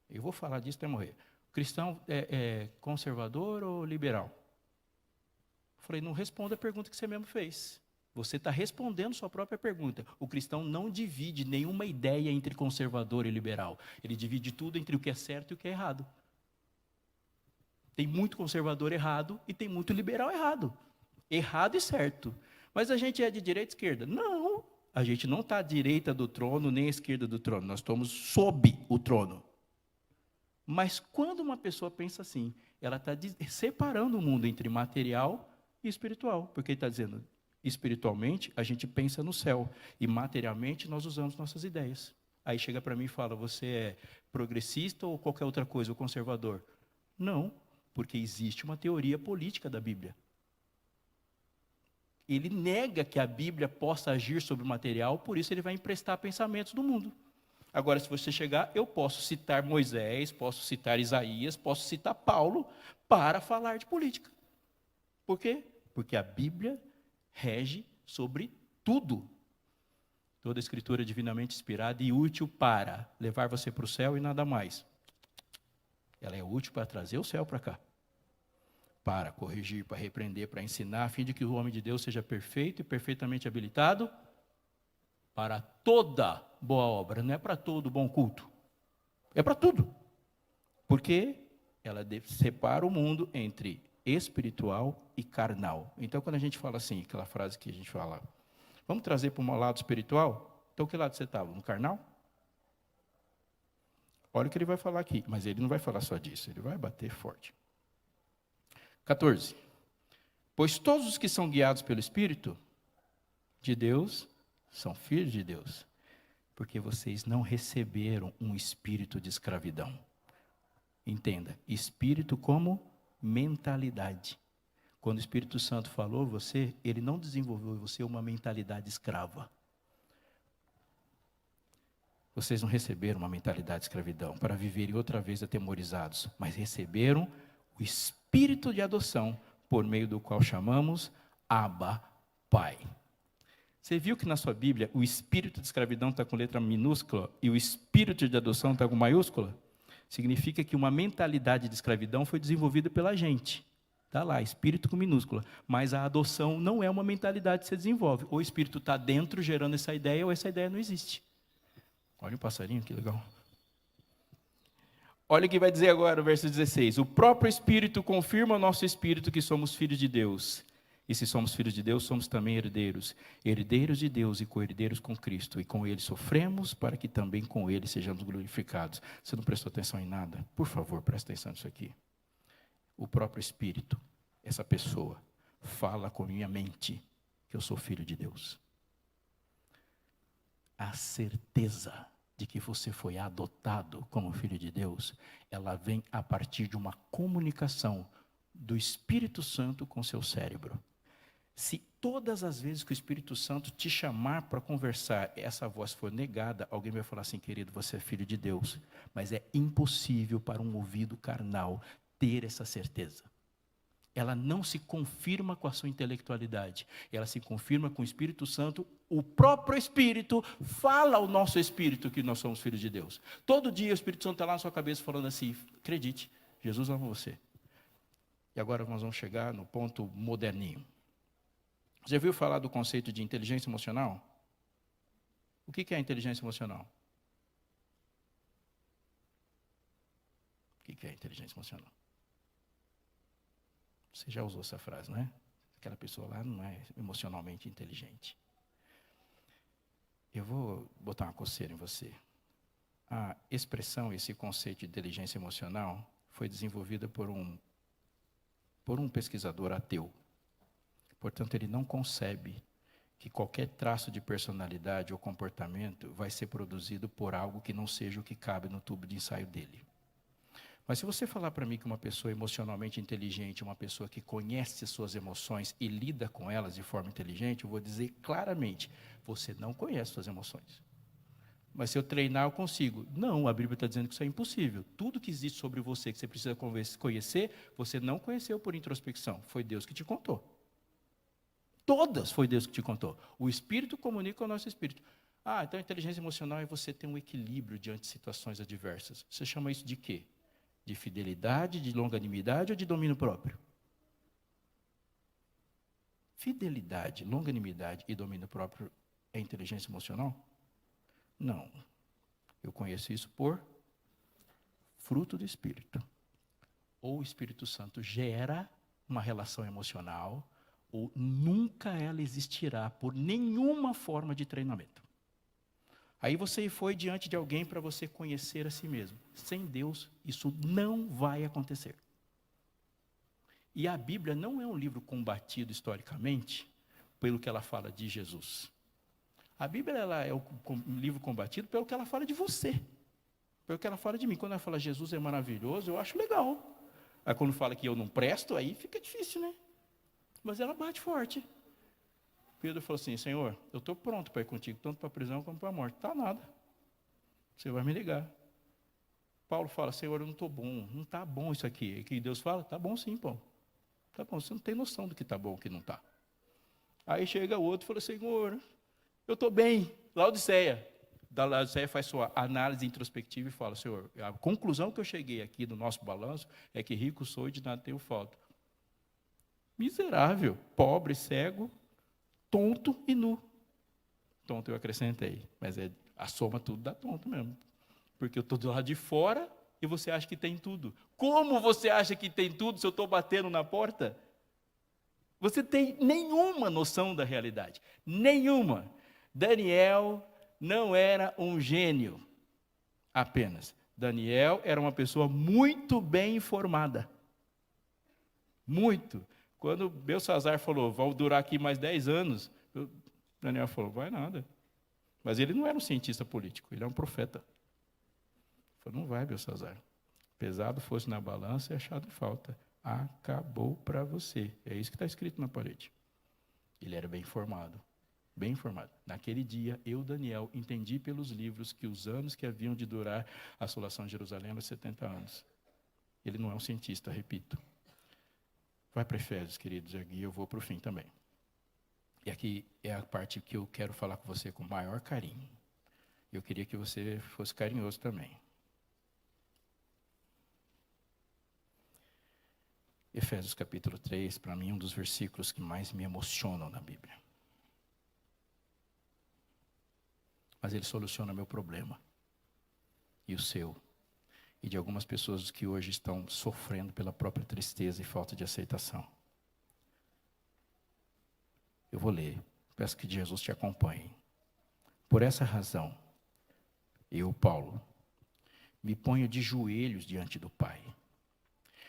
Eu vou falar disso até morrer. O cristão é conservador ou liberal? Eu falei, não responda a pergunta que você mesmo fez. Você está respondendo sua própria pergunta. O cristão não divide nenhuma ideia entre conservador e liberal. Ele divide tudo entre o que é certo e o que é errado. Tem muito conservador errado e tem muito liberal errado. Errado e certo. Mas a gente é de direita e esquerda? Não. A gente não está à direita do trono nem à esquerda do trono. Nós estamos sob o trono. Mas quando uma pessoa pensa assim, ela está separando o mundo entre material e espiritual. Porque ele está dizendo... Espiritualmente, a gente pensa no céu. E materialmente, nós usamos nossas ideias. Aí chega para mim e fala, você é progressista ou qualquer outra coisa, ou conservador? Não, porque existe uma teoria política da Bíblia. Ele nega que a Bíblia possa agir sobre o material, por isso ele vai emprestar pensamentos do mundo. Agora, se você chegar, eu posso citar Moisés, posso citar Isaías, posso citar Paulo, para falar de política. Por quê? Porque a Bíblia rege sobre tudo. Toda a escritura é divinamente inspirada e útil para levar você para o céu e nada mais. Ela é útil para trazer o céu para cá. Para corrigir, para repreender, para ensinar, a fim de que o homem de Deus seja perfeito e perfeitamente habilitado para toda boa obra. Não é para todo bom culto. É para tudo. Porque ela separa o mundo entre espiritual e carnal. Então, quando a gente fala assim, aquela frase que a gente fala, vamos trazer para um lado espiritual? Então, que lado você estava? No carnal? Olha o que ele vai falar aqui, mas ele não vai falar só disso, ele vai bater forte. 14. Pois todos os que são guiados pelo Espírito de Deus são filhos de Deus, porque vocês não receberam um espírito de escravidão. Entenda, espírito como mentalidade. Quando o Espírito Santo falou você, ele não desenvolveu em você uma mentalidade escrava. Vocês não receberam uma mentalidade de escravidão para viverem outra vez atemorizados, mas receberam o espírito de adoção, por meio do qual chamamos Abba, Pai. Você viu que na sua Bíblia o espírito de escravidão está com letra minúscula e o espírito de adoção está com maiúscula? Significa que uma mentalidade de escravidão foi desenvolvida pela gente. Está lá, espírito com minúscula. Mas a adoção não é uma mentalidade que se desenvolve. Ou o espírito está dentro gerando essa ideia, ou essa ideia não existe. Olha o passarinho, que legal. Olha o que vai dizer agora o verso 16. O próprio Espírito confirma ao nosso espírito que somos filhos de Deus. E se somos filhos de Deus, somos também herdeiros. Herdeiros de Deus e co-herdeiros com Cristo. E com Ele sofremos, para que também com Ele sejamos glorificados. Você não prestou atenção em nada? Por favor, presta atenção nisso aqui. O próprio Espírito, essa pessoa, fala com minha mente que eu sou filho de Deus. A certeza de que você foi adotado como filho de Deus, ela vem a partir de uma comunicação do Espírito Santo com seu cérebro. Se todas as vezes que o Espírito Santo te chamar para conversar, essa voz for negada, alguém vai falar assim: querido, você é filho de Deus. Mas é impossível para um ouvido carnal ter essa certeza. Ela não se confirma com a sua intelectualidade, ela se confirma com o Espírito Santo. O próprio Espírito fala ao nosso espírito que nós somos filhos de Deus. Todo dia o Espírito Santo está lá na sua cabeça falando assim: acredite, Jesus ama você. E agora nós vamos chegar no ponto moderninho. Você já ouviu falar do conceito de inteligência emocional? O que é inteligência emocional? O que é inteligência emocional? Você já usou essa frase, não é? Aquela pessoa lá não é emocionalmente inteligente. Eu vou botar uma coceira em você. A expressão, esse conceito de inteligência emocional, foi desenvolvida por um pesquisador ateu. Portanto, ele não concebe que qualquer traço de personalidade ou comportamento vai ser produzido por algo que não seja o que cabe no tubo de ensaio dele. Mas se você falar para mim que uma pessoa emocionalmente inteligente, uma pessoa que conhece suas emoções e lida com elas de forma inteligente, eu vou dizer claramente: você não conhece suas emoções. Mas se eu treinar, eu consigo. Não, a Bíblia está dizendo que isso é impossível. Tudo que existe sobre você, que você precisa conhecer, você não conheceu por introspecção. Foi Deus que te contou. Todas foi Deus que te contou. O Espírito comunica com o nosso Espírito. Então a inteligência emocional é você ter um equilíbrio diante de situações adversas. Você chama isso de quê? De fidelidade, de longanimidade ou de domínio próprio? Fidelidade, longanimidade e domínio próprio é inteligência emocional? Não. Eu conheço isso por fruto do Espírito. Ou o Espírito Santo gera uma relação emocional, ou nunca ela existirá por nenhuma forma de treinamento. Aí você foi diante de alguém para você conhecer a si mesmo. Sem Deus, isso não vai acontecer. E a Bíblia não é um livro combatido historicamente pelo que ela fala de Jesus. A Bíblia ela é um livro combatido pelo que ela fala de você, pelo que ela fala de mim. Quando ela fala Jesus é maravilhoso, eu acho legal. Aí quando fala que eu não presto, aí fica difícil, né? Mas ela bate forte. Pedro falou assim: Senhor, eu estou pronto para ir contigo, tanto para a prisão como para a morte. Está nada. Você vai me ligar. Paulo fala: Senhor, eu não estou bom. Não está bom isso aqui. E que Deus fala: está bom sim, Paulo. Está bom, você não tem noção do que está bom e o que não está. Aí chega o outro e fala: Senhor, eu estou bem. Laodiceia. Da Laodiceia faz sua análise introspectiva e fala: Senhor, a conclusão que eu cheguei aqui no nosso balanço é que rico sou e de nada tenho falta. Miserável, pobre, cego, tonto e nu. Tonto eu acrescentei, mas a soma tudo dá tonto mesmo. Porque eu estou do lado de fora e você acha que tem tudo. Como você acha que tem tudo se eu estou batendo na porta? Você tem nenhuma noção da realidade. Nenhuma. Daniel não era um gênio apenas. Daniel era uma pessoa muito bem informada. Muito. Quando Belsazar falou: vão durar aqui mais 10 anos, Daniel falou: vai nada. Mas ele não era um cientista político, ele é um profeta. Ele falou: não vai, Belsazar. Pesado fosse na balança e achado em falta. Acabou para você. É isso que está escrito na parede. Ele era bem informado. Bem informado. Naquele dia, eu, Daniel, entendi pelos livros que os anos que haviam de durar a assolação de Jerusalém eram 70 anos. Ele não é um cientista, repito. Vai para Efésios, queridos, e eu vou para o fim também. E aqui é a parte que eu quero falar com você com o maior carinho. Eu queria que você fosse carinhoso também. Efésios capítulo 3, para mim, é um dos versículos que mais me emocionam na Bíblia. Mas ele soluciona meu problema. E o seu. E de algumas pessoas que hoje estão sofrendo pela própria tristeza e falta de aceitação. Eu vou ler. Peço que Jesus te acompanhe. Por essa razão, eu, Paulo, me ponho de joelhos diante do Pai,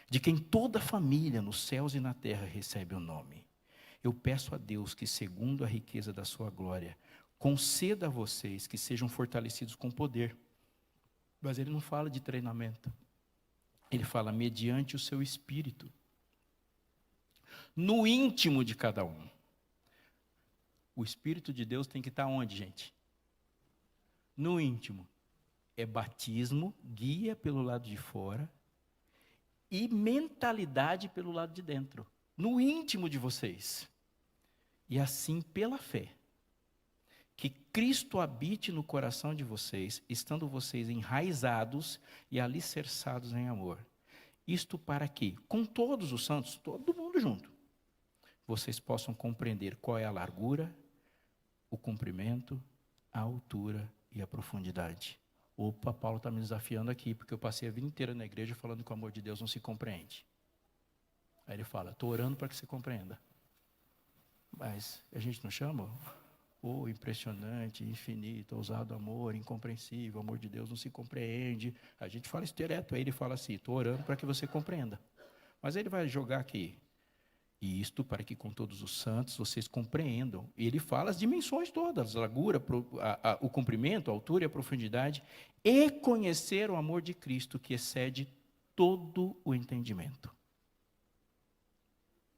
de quem toda a família nos céus e na terra recebe o nome. Eu peço a Deus que, segundo a riqueza da sua glória, conceda a vocês que sejam fortalecidos com poder. Mas ele não fala de treinamento. Ele fala mediante o seu espírito. No íntimo de cada um. O Espírito de Deus tem que estar onde, gente? No íntimo. É batismo, guia pelo lado de fora, e mentalidade pelo lado de dentro. No íntimo de vocês. E assim, pela fé, que Cristo habite no coração de vocês, estando vocês enraizados e alicerçados em amor. Isto para que, com todos os santos, todo mundo junto, vocês possam compreender qual é a largura, o comprimento, a altura e a profundidade. Opa, Paulo está me desafiando aqui, porque eu passei a vida inteira na igreja falando que o amor de Deus não se compreende. Aí ele fala, estou orando para que você compreenda. Mas a gente não chama? Impressionante, infinito, ousado amor, incompreensível, o amor de Deus não se compreende. A gente fala isso direto, aí ele fala assim, estou orando para que você compreenda. Mas aí ele vai jogar aqui, e isto para que com todos os santos vocês compreendam. E ele fala as dimensões todas, a largura, o comprimento, a altura e a profundidade, e conhecer o amor de Cristo que excede todo o entendimento.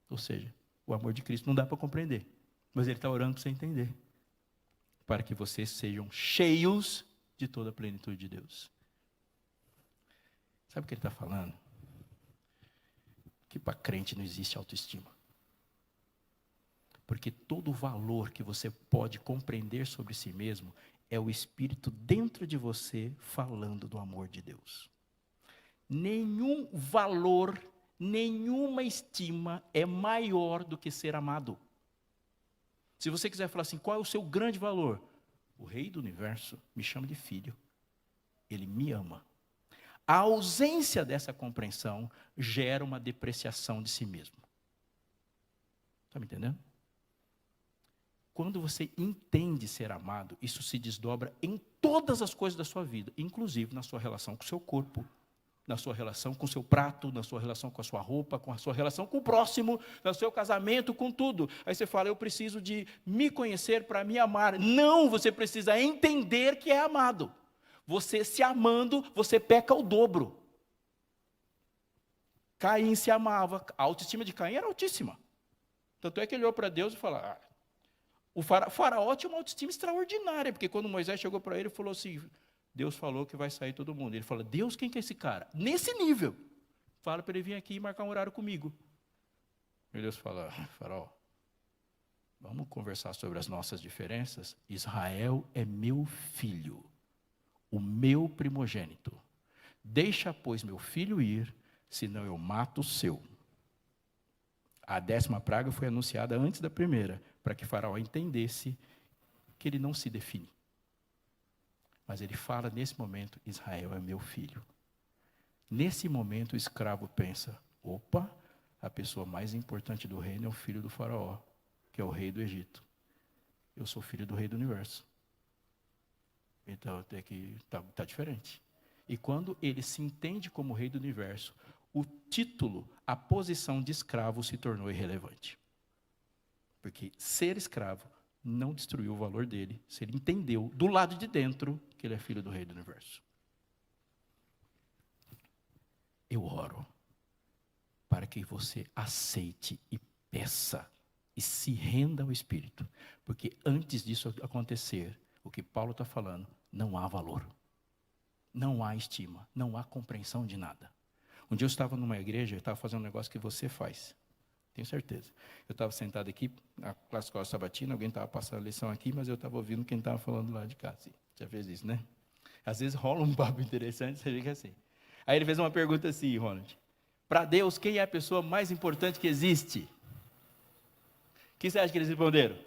Ou seja, o amor de Cristo não dá para compreender, mas ele está orando para você entender. Para que vocês sejam cheios de toda a plenitude de Deus. Sabe o que ele está falando? Que para crente não existe autoestima. Porque todo o valor que você pode compreender sobre si mesmo é o Espírito dentro de você falando do amor de Deus. Nenhum valor, nenhuma estima é maior do que ser amado. Se você quiser falar assim, qual é o seu grande valor? O Rei do Universo me chama de filho. Ele me ama. A ausência dessa compreensão gera uma depreciação de si mesmo. Está me entendendo? Quando você entende ser amado, isso se desdobra em todas as coisas da sua vida, inclusive na sua relação com o seu corpo, na sua relação com o seu prato, na sua relação com a sua roupa, com a sua relação com o próximo, no seu casamento, com tudo. Aí você fala, eu preciso de me conhecer para me amar. Não, você precisa entender que é amado. Você se amando, você peca o dobro. Caim se amava, a autoestima de Caim era altíssima. Tanto é que ele olhou para Deus e falou, o faraó tinha uma autoestima extraordinária, porque quando Moisés chegou para ele e falou assim, Deus falou que vai sair todo mundo. Ele fala, Deus, quem que é esse cara? Nesse nível. Fala para ele vir aqui e marcar um horário comigo. E Deus fala, faraó, vamos conversar sobre as nossas diferenças? Israel é meu filho, o meu primogênito. Deixa, pois, meu filho ir, senão eu mato o seu. A 10ª praga foi anunciada antes da primeira, para que Faraó entendesse que ele não se define. Mas ele fala nesse momento, Israel é meu filho. Nesse momento o escravo pensa, opa, a pessoa mais importante do reino é o filho do Faraó, que é o rei do Egito. Eu sou filho do rei do universo. Então até que está diferente. E quando ele se entende como rei do universo, o título, a posição de escravo se tornou irrelevante. Porque ser escravo não destruiu o valor dele, se ele entendeu do lado de dentro que ele é filho do rei do universo. Eu oro para que você aceite e peça e se renda ao Espírito, porque antes disso acontecer, o que Paulo está falando, não há valor, não há estima, não há compreensão de nada. Um dia eu estava numa igreja, eu estava fazendo um negócio que você faz, tenho certeza. Eu estava sentado aqui, na classe escola sabatina, alguém estava passando a lição aqui, mas eu estava ouvindo quem estava falando lá de cá. Assim. Já fez isso, né? Às vezes rola um papo interessante, você fica assim. Aí ele fez uma pergunta assim, Ronald. Para Deus, quem é a pessoa mais importante que existe? O que você acha que eles responderam?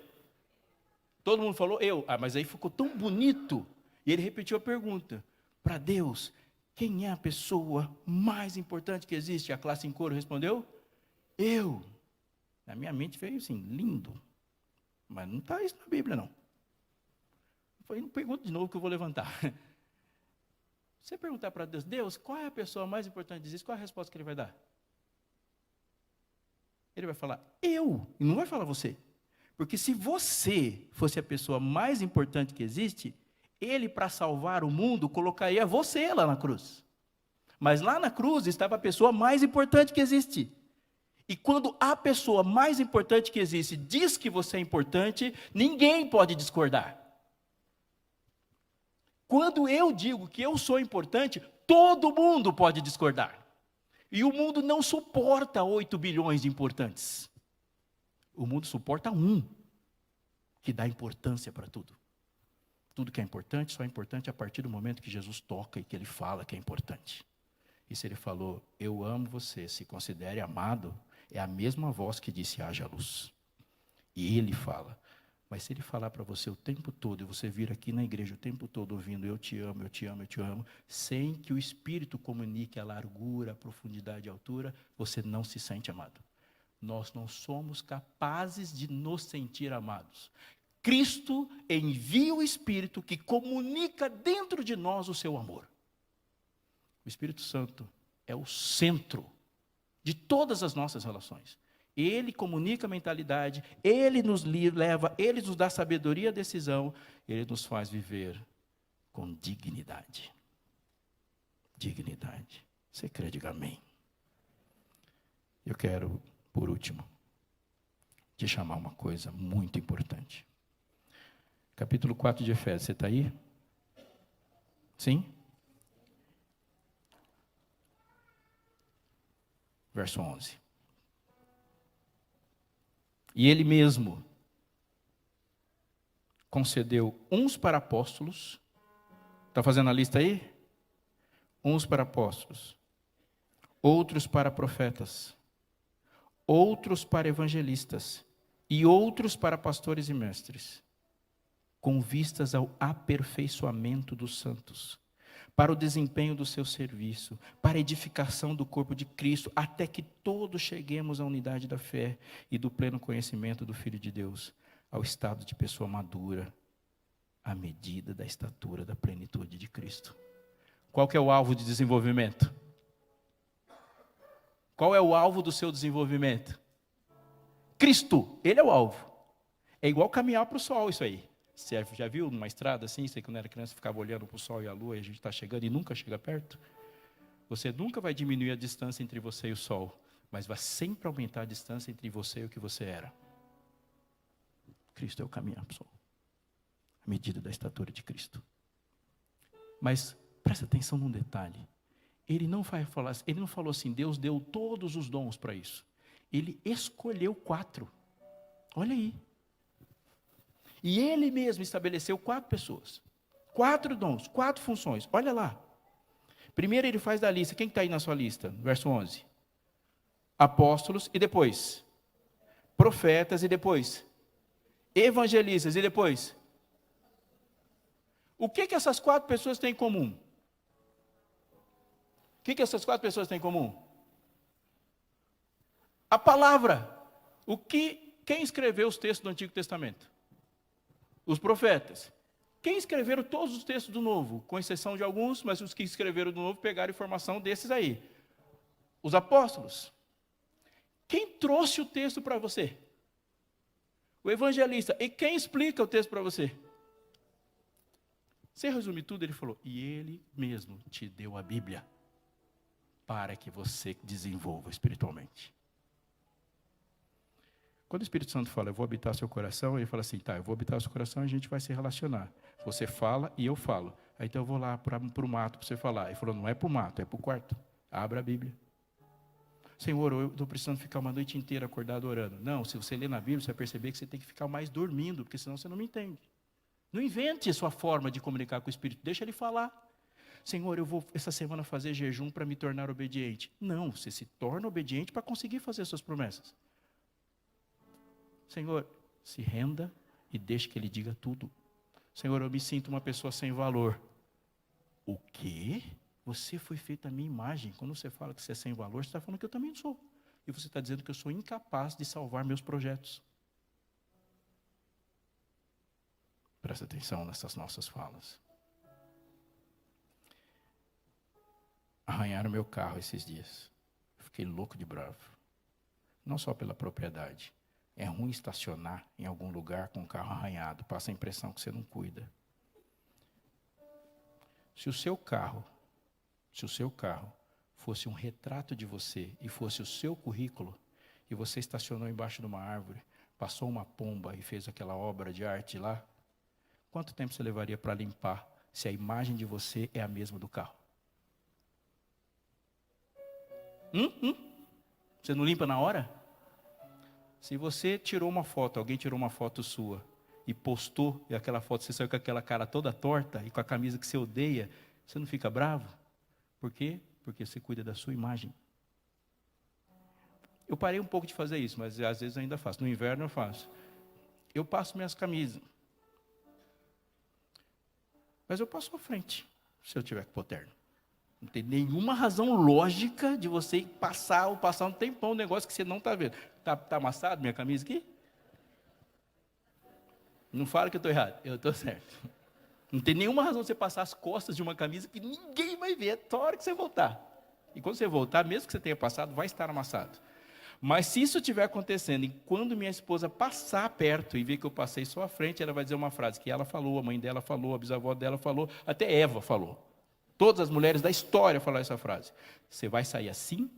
Todo mundo falou, eu. Mas aí ficou tão bonito. E ele repetiu a pergunta. Para Deus, quem é a pessoa mais importante que existe? A classe em coro respondeu, eu. Na minha mente veio assim, lindo. Mas não está isso na Bíblia, não. Eu falei, não pergunta de novo que eu vou levantar. Você perguntar para Deus, Deus, qual é a pessoa mais importante que existe? Qual é a resposta que ele vai dar? Ele vai falar, eu. E não vai falar você. Porque se você fosse a pessoa mais importante que existe, ele, para salvar o mundo, colocaria você lá na cruz. Mas lá na cruz estava a pessoa mais importante que existe. E quando a pessoa mais importante que existe diz que você é importante, ninguém pode discordar. Quando eu digo que eu sou importante, todo mundo pode discordar. E o mundo não suporta 8 bilhões de importantes. O mundo suporta um, que dá importância para tudo. Tudo que é importante só é importante a partir do momento que Jesus toca e que ele fala que é importante. E se ele falou, eu amo você, se considere amado, é a mesma voz que disse, haja luz. E ele fala. Mas se ele falar para você o tempo todo, e você vir aqui na igreja o tempo todo ouvindo, eu te amo, eu te amo, eu te amo, sem que o Espírito comunique a largura, a profundidade e a altura, você não se sente amado. Nós não somos capazes de nos sentir amados. Cristo envia o Espírito que comunica dentro de nós o seu amor. O Espírito Santo é o centro de todas as nossas relações. Ele comunica a mentalidade, ele nos leva, ele nos dá sabedoria à decisão, ele nos faz viver com dignidade. Dignidade. Você crê, diga amém. Eu quero, por último, te chamar uma coisa muito importante. Capítulo 4 de Efésios, você está aí? Sim? Verso 11. E ele mesmo concedeu uns para apóstolos, está fazendo a lista aí? Uns para apóstolos, outros para profetas, outros para evangelistas, e outros para pastores e mestres, com vistas ao aperfeiçoamento dos santos, para o desempenho do seu serviço, para a edificação do corpo de Cristo, até que todos cheguemos à unidade da fé e do pleno conhecimento do Filho de Deus, ao estado de pessoa madura, à medida da estatura da plenitude de Cristo. Qual que é o alvo de desenvolvimento? Qual é o alvo do seu desenvolvimento? Cristo, ele é o alvo. É igual caminhar para o sol isso aí. Você já viu numa estrada assim, você quando era criança ficava olhando para o sol e a lua e a gente está chegando e nunca chega perto? Você nunca vai diminuir a distância entre você e o sol, mas vai sempre aumentar a distância entre você e o que você era. Cristo é o caminhar para o sol. A medida da estatura de Cristo. Mas presta atenção num detalhe. Ele não falou assim, Deus deu todos os dons para isso. Ele escolheu 4. Olha aí. E ele mesmo estabeleceu 4 pessoas. 4 dons, 4 funções. Olha lá. Primeiro ele faz da lista. Quem está aí na sua lista? Verso 11. Apóstolos e depois? Profetas e depois? Evangelistas e depois? O que essas 4 pessoas têm em comum? O que essas 4 pessoas têm em comum? A palavra. Quem escreveu os textos do Antigo Testamento? Os profetas. Quem escreveram todos os textos do Novo? Com exceção de alguns, mas os que escreveram do Novo pegaram informação desses aí. Os apóstolos. Quem trouxe o texto para você? O evangelista. E quem explica o texto para você? Você resume tudo, ele falou, e ele mesmo te deu a Bíblia para que você desenvolva espiritualmente. Quando o Espírito Santo fala, eu vou habitar seu coração, ele fala assim, tá, eu vou habitar seu coração e a gente vai se relacionar. Você fala e eu falo. Aí então eu vou lá para o mato para você falar. Ele falou, não é para o mato, é para o quarto. Abra a Bíblia. Senhor, eu estou precisando ficar uma noite inteira acordado orando. Não, se você ler na Bíblia, você vai perceber que você tem que ficar mais dormindo, porque senão você não me entende. Não invente a sua forma de comunicar com o Espírito, deixa ele falar. Senhor, eu vou essa semana fazer jejum para me tornar obediente. Não, você se torna obediente para conseguir fazer suas promessas. Senhor, se renda e deixe que Ele diga tudo. Senhor, eu me sinto uma pessoa sem valor. O quê? Você foi feito à minha imagem. Quando você fala que você é sem valor, você está falando que eu também sou. E você está dizendo que eu sou incapaz de salvar meus projetos. Presta atenção nessas nossas falas. Arranharam meu carro esses dias. Fiquei louco de bravo. Não só pela propriedade, É ruim estacionar em algum lugar com o carro arranhado. Passa a impressão que você não cuida. Se o seu carro fosse um retrato de você e fosse o seu currículo, e você estacionou embaixo de uma árvore, passou uma pomba e fez aquela obra de arte lá, quanto tempo você levaria para limpar se a imagem de você é a mesma do carro? Você não limpa na hora? Se você tirou uma foto, alguém tirou uma foto sua e postou, e aquela foto você saiu com aquela cara toda torta e com a camisa que você odeia, você não fica bravo? Por quê? Porque você cuida da sua imagem. Eu parei um pouco de fazer isso, mas às vezes ainda faço. No inverno eu faço. Eu passo minhas camisas. Mas eu passo à frente, se eu tiver que pôr terno. Não tem nenhuma razão lógica de você passar um tempão um negócio que você não está vendo. Está amassado minha camisa aqui? Não fala que eu estou errado, eu estou certo. Não tem nenhuma razão de você passar as costas de uma camisa que ninguém vai ver, até a hora que você voltar. E quando você voltar, mesmo que você tenha passado, vai estar amassado. Mas se isso estiver acontecendo, e quando minha esposa passar perto e ver que eu passei só à frente, ela vai dizer uma frase que ela falou, a mãe dela falou, a bisavó dela falou, até Eva falou. Todas as mulheres da história falaram essa frase. Você vai sair assim?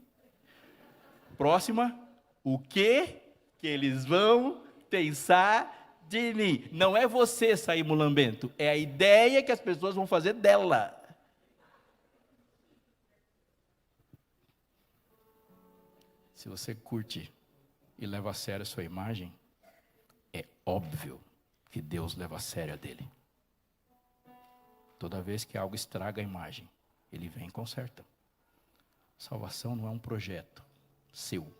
Próxima. O que eles vão pensar de mim? Não é você sair mulambento, é a ideia que as pessoas vão fazer dela. Se você curte e leva a sério a sua imagem, é óbvio que Deus leva a sério a dele. Toda vez que algo estraga a imagem, ele vem e conserta. Salvação não é um projeto seu.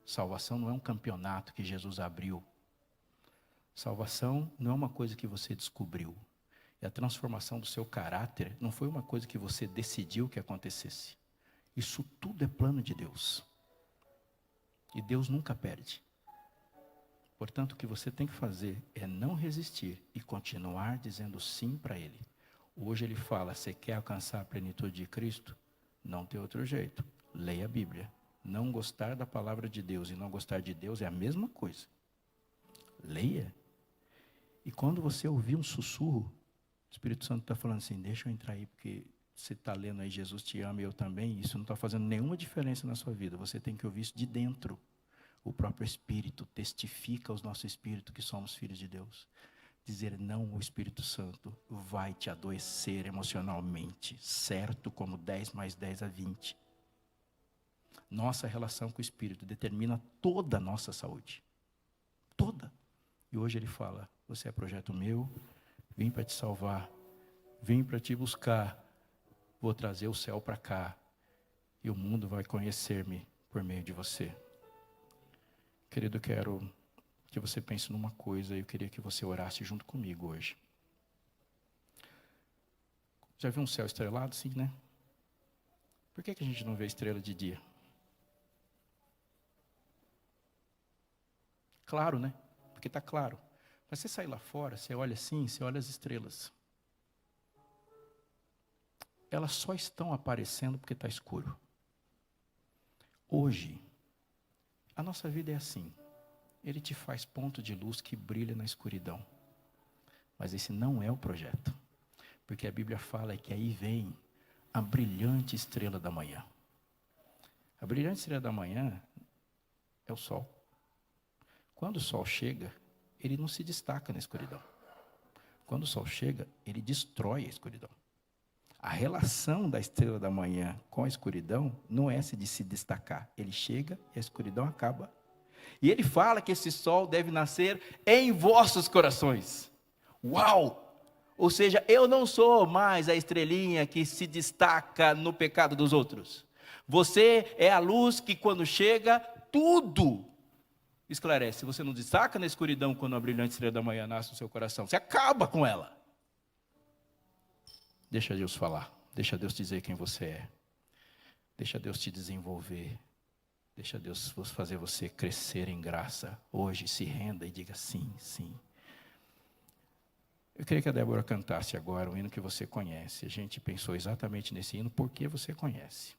Salvação não é um campeonato que Jesus abriu. Salvação não é uma coisa que você descobriu. E a transformação do seu caráter não foi uma coisa que você decidiu que acontecesse. Isso tudo é plano de Deus. E Deus nunca perde. Portanto, o que você tem que fazer é não resistir e continuar dizendo sim para Ele. Hoje Ele fala, você quer alcançar a plenitude de Cristo? Não tem outro jeito. Leia a Bíblia. Não gostar da palavra de Deus e não gostar de Deus é a mesma coisa. Leia. E quando você ouvir um sussurro, o Espírito Santo está falando assim, deixa eu entrar aí, porque você está lendo aí, Jesus te ama e eu também, isso não está fazendo nenhuma diferença na sua vida, você tem que ouvir isso de dentro. O próprio Espírito testifica aos nossos espíritos que somos filhos de Deus. Dizer não ao Espírito Santo vai te adoecer emocionalmente, certo como 10 mais 10 a 20. Nossa relação com o Espírito determina toda a nossa saúde. Toda. E hoje Ele fala, você é projeto meu, vim para te salvar, vim para te buscar, vou trazer o céu para cá, e o mundo vai conhecer-me por meio de você. Querido, eu quero que você pense numa coisa, e eu queria que você orasse junto comigo hoje. Já viu um céu estrelado? Sim, né? Por que a gente não vê estrela de dia? Claro, né? Porque está claro. Mas você sai lá fora, você olha assim, você olha as estrelas. Elas só estão aparecendo porque está escuro. Hoje, a nossa vida é assim. Ele te faz ponto de luz que brilha na escuridão. Mas esse não é o projeto. Porque a Bíblia fala que aí vem a brilhante estrela da manhã. A brilhante estrela da manhã é o sol. Quando o sol chega, ele não se destaca na escuridão. Quando o sol chega, ele destrói a escuridão. A relação da estrela da manhã com a escuridão não é essa de se destacar. Ele chega e a escuridão acaba. E ele fala que esse sol deve nascer em vossos corações. Uau! Ou seja, eu não sou mais a estrelinha que se destaca no pecado dos outros. Você é a luz que quando chega, tudo esclarece. Você não destaca na escuridão quando a brilhante estrela da manhã nasce no seu coração. Você acaba com ela. Deixa Deus falar. Deixa Deus dizer quem você é. Deixa Deus te desenvolver. Deixa Deus fazer você crescer em graça. Hoje se renda e diga sim, sim. Eu queria que a Débora cantasse agora um hino que você conhece. A gente pensou exatamente nesse hino porque você conhece.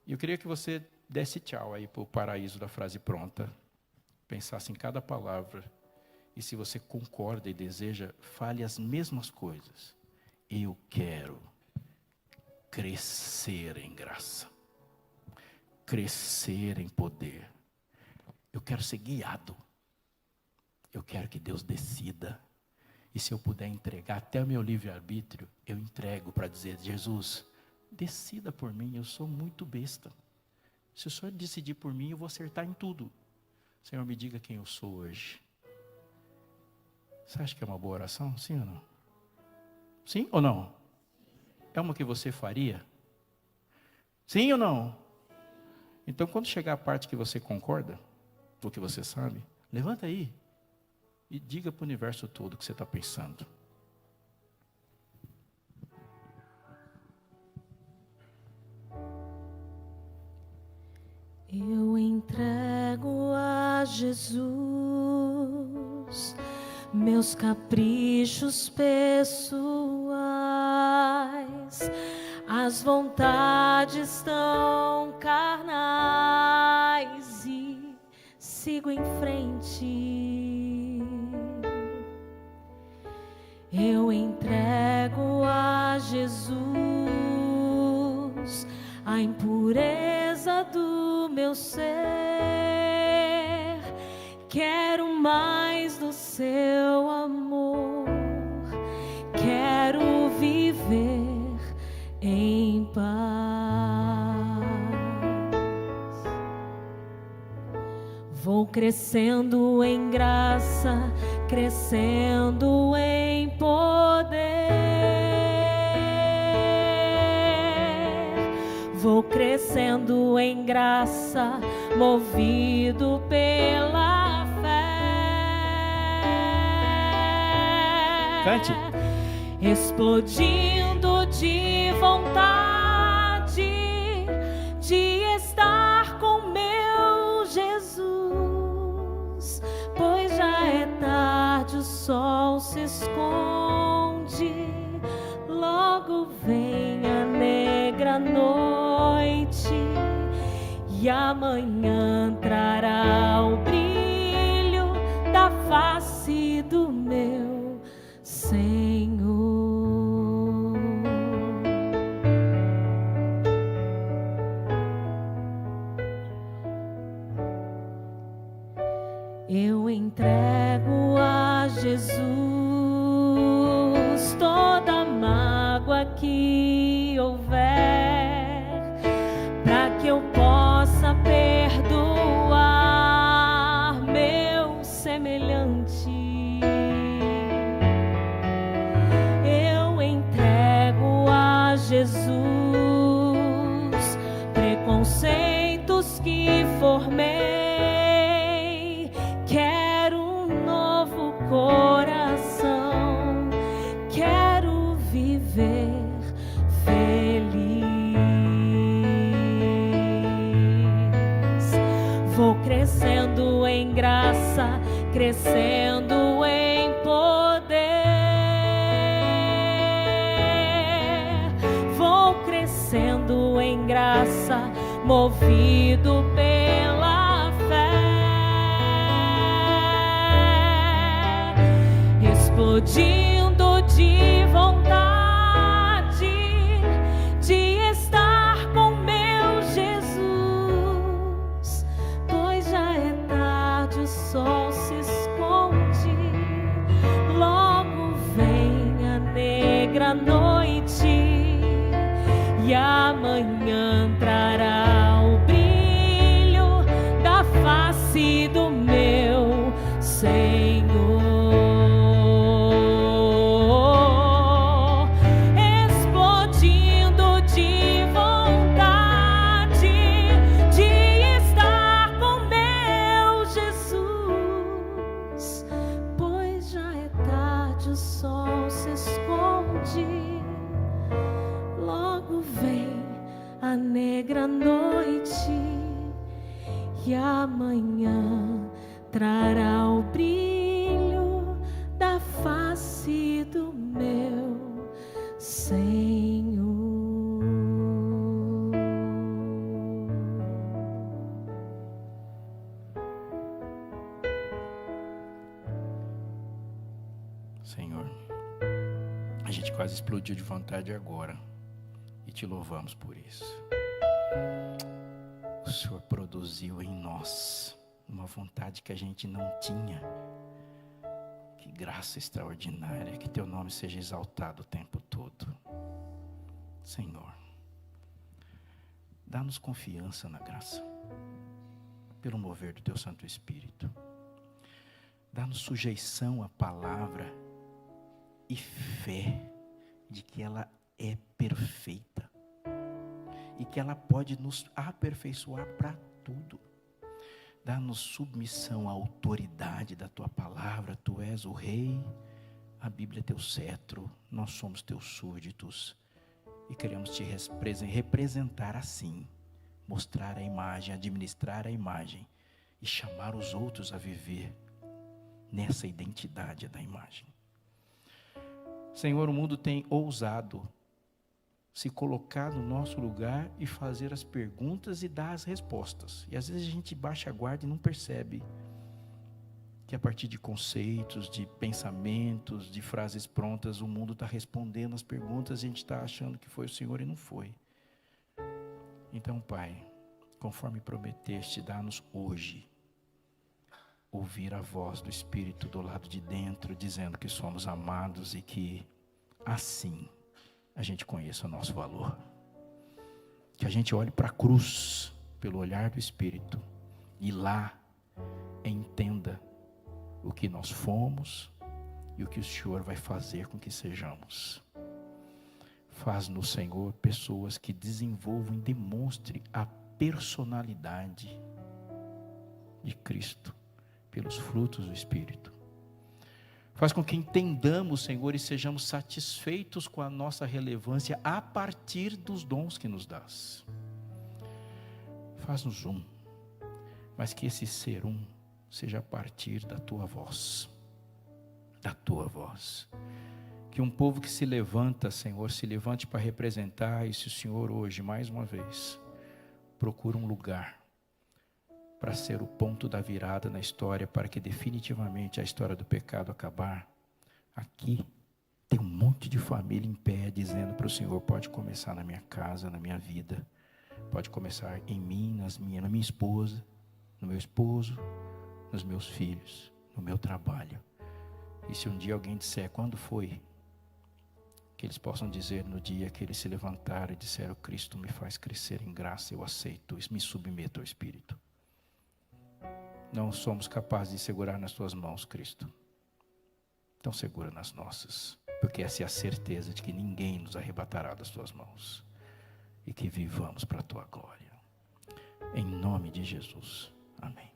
E eu queria que você desse tchau aí para o paraíso da frase pronta. pensasse em cada palavra, e se você concorda e deseja, fale as mesmas coisas. Eu quero crescer em graça, crescer em poder. Eu quero ser guiado. Eu quero que Deus decida. E se eu puder entregar até o meu livre-arbítrio, eu entrego para dizer: Jesus, decida por mim, eu sou muito besta. Se o Senhor decidir por mim, eu vou acertar em tudo. Senhor, me diga quem eu sou hoje. Você acha que é uma boa oração? Sim ou não? Sim ou não? É uma que você faria? Sim ou não? Então, quando chegar a parte que você concorda, ou que você sabe, levanta aí e diga para o universo todo o que você está pensando. Eu entrego a Jesus meus caprichos pessoais, as vontades tão carnais, e sigo em frente. Eu entrego a Jesus a impureza do meu ser. Quero mais do seu amor, quero viver em paz. Vou crescendo em graça, crescendo em poder. Vou crescendo em graça, movido pela fé. Cante. Explodindo de vontade de estar com meu Jesus, pois já é tarde, o sol se esconde, logo vem a negra noite e amanhã trará o brilho da face do meu Senhor. Eu entrego a Jesus toda mágoa que houver, para que eu possa perdoar meu semelhante. Eu entrego a Jesus preconceitos que formei. Quero um novo coração, quero viver feliz. Vou crescendo em graça, crescendo em poder. Vou crescendo em graça, movido pela fé. Explodindo de vontade de estar com meu Jesus, pois já é tarde, o sol se esconde, logo vem a negra noite e amanhã trará o brilho da face do meu Senhor. A negra noite e amanhã trará o brilho da face do meu Senhor. A gente quase explodiu de vontade agora. E te louvamos por isso. O Senhor produziu em nós uma vontade que a gente não tinha. Que graça extraordinária, que teu nome seja exaltado o tempo todo. Senhor, dá-nos confiança na graça, pelo mover do teu Santo Espírito. Dá-nos sujeição à palavra e fé de que ela é perfeita e que ela pode nos aperfeiçoar para tudo. Dá-nos submissão à autoridade da tua palavra. Tu és o rei, a Bíblia é teu cetro, nós somos teus súditos e queremos te representar assim, mostrar a imagem, administrar a imagem e chamar os outros a viver nessa identidade da imagem. Senhor, o mundo tem ousado se colocar no nosso lugar e fazer as perguntas e dar as respostas. E às vezes a gente baixa a guarda e não percebe que a partir de conceitos, de pensamentos, de frases prontas, o mundo está respondendo as perguntas e a gente está achando que foi o Senhor e não foi. Então, Pai, conforme prometeste, dá-nos hoje ouvir a voz do Espírito do lado de dentro, dizendo que somos amados e que assim a gente conheça o nosso valor. Que a gente olhe para a cruz pelo olhar do Espírito e lá entenda o que nós fomos e o que o Senhor vai fazer com que sejamos. Faz-nos, Senhor, pessoas que desenvolvam e demonstrem a personalidade de Cristo pelos frutos do Espírito. Faz com que entendamos, Senhor, e sejamos satisfeitos com a nossa relevância a partir dos dons que nos dás. Faz-nos um, mas que esse ser um seja a partir da tua voz. Da tua voz. Que um povo que se levanta, Senhor, se levante para representar, e se o Senhor hoje, mais uma vez, procura um lugar para ser o ponto da virada na história, para que definitivamente a história do pecado acabar. Aqui tem um monte de família em pé, dizendo para o Senhor, pode começar na minha casa, na minha vida, pode começar em mim, na minha esposa, no meu esposo, nos meus filhos, no meu trabalho. E se um dia alguém disser, quando foi? Que eles possam dizer no dia que eles se levantaram e disseram, Cristo me faz crescer em graça, eu aceito, me submeto ao Espírito. Não somos capazes de segurar nas tuas mãos, Cristo. Então segura nas nossas, porque essa é a certeza de que ninguém nos arrebatará das tuas mãos. E que vivamos para a tua glória. Em nome de Jesus. Amém.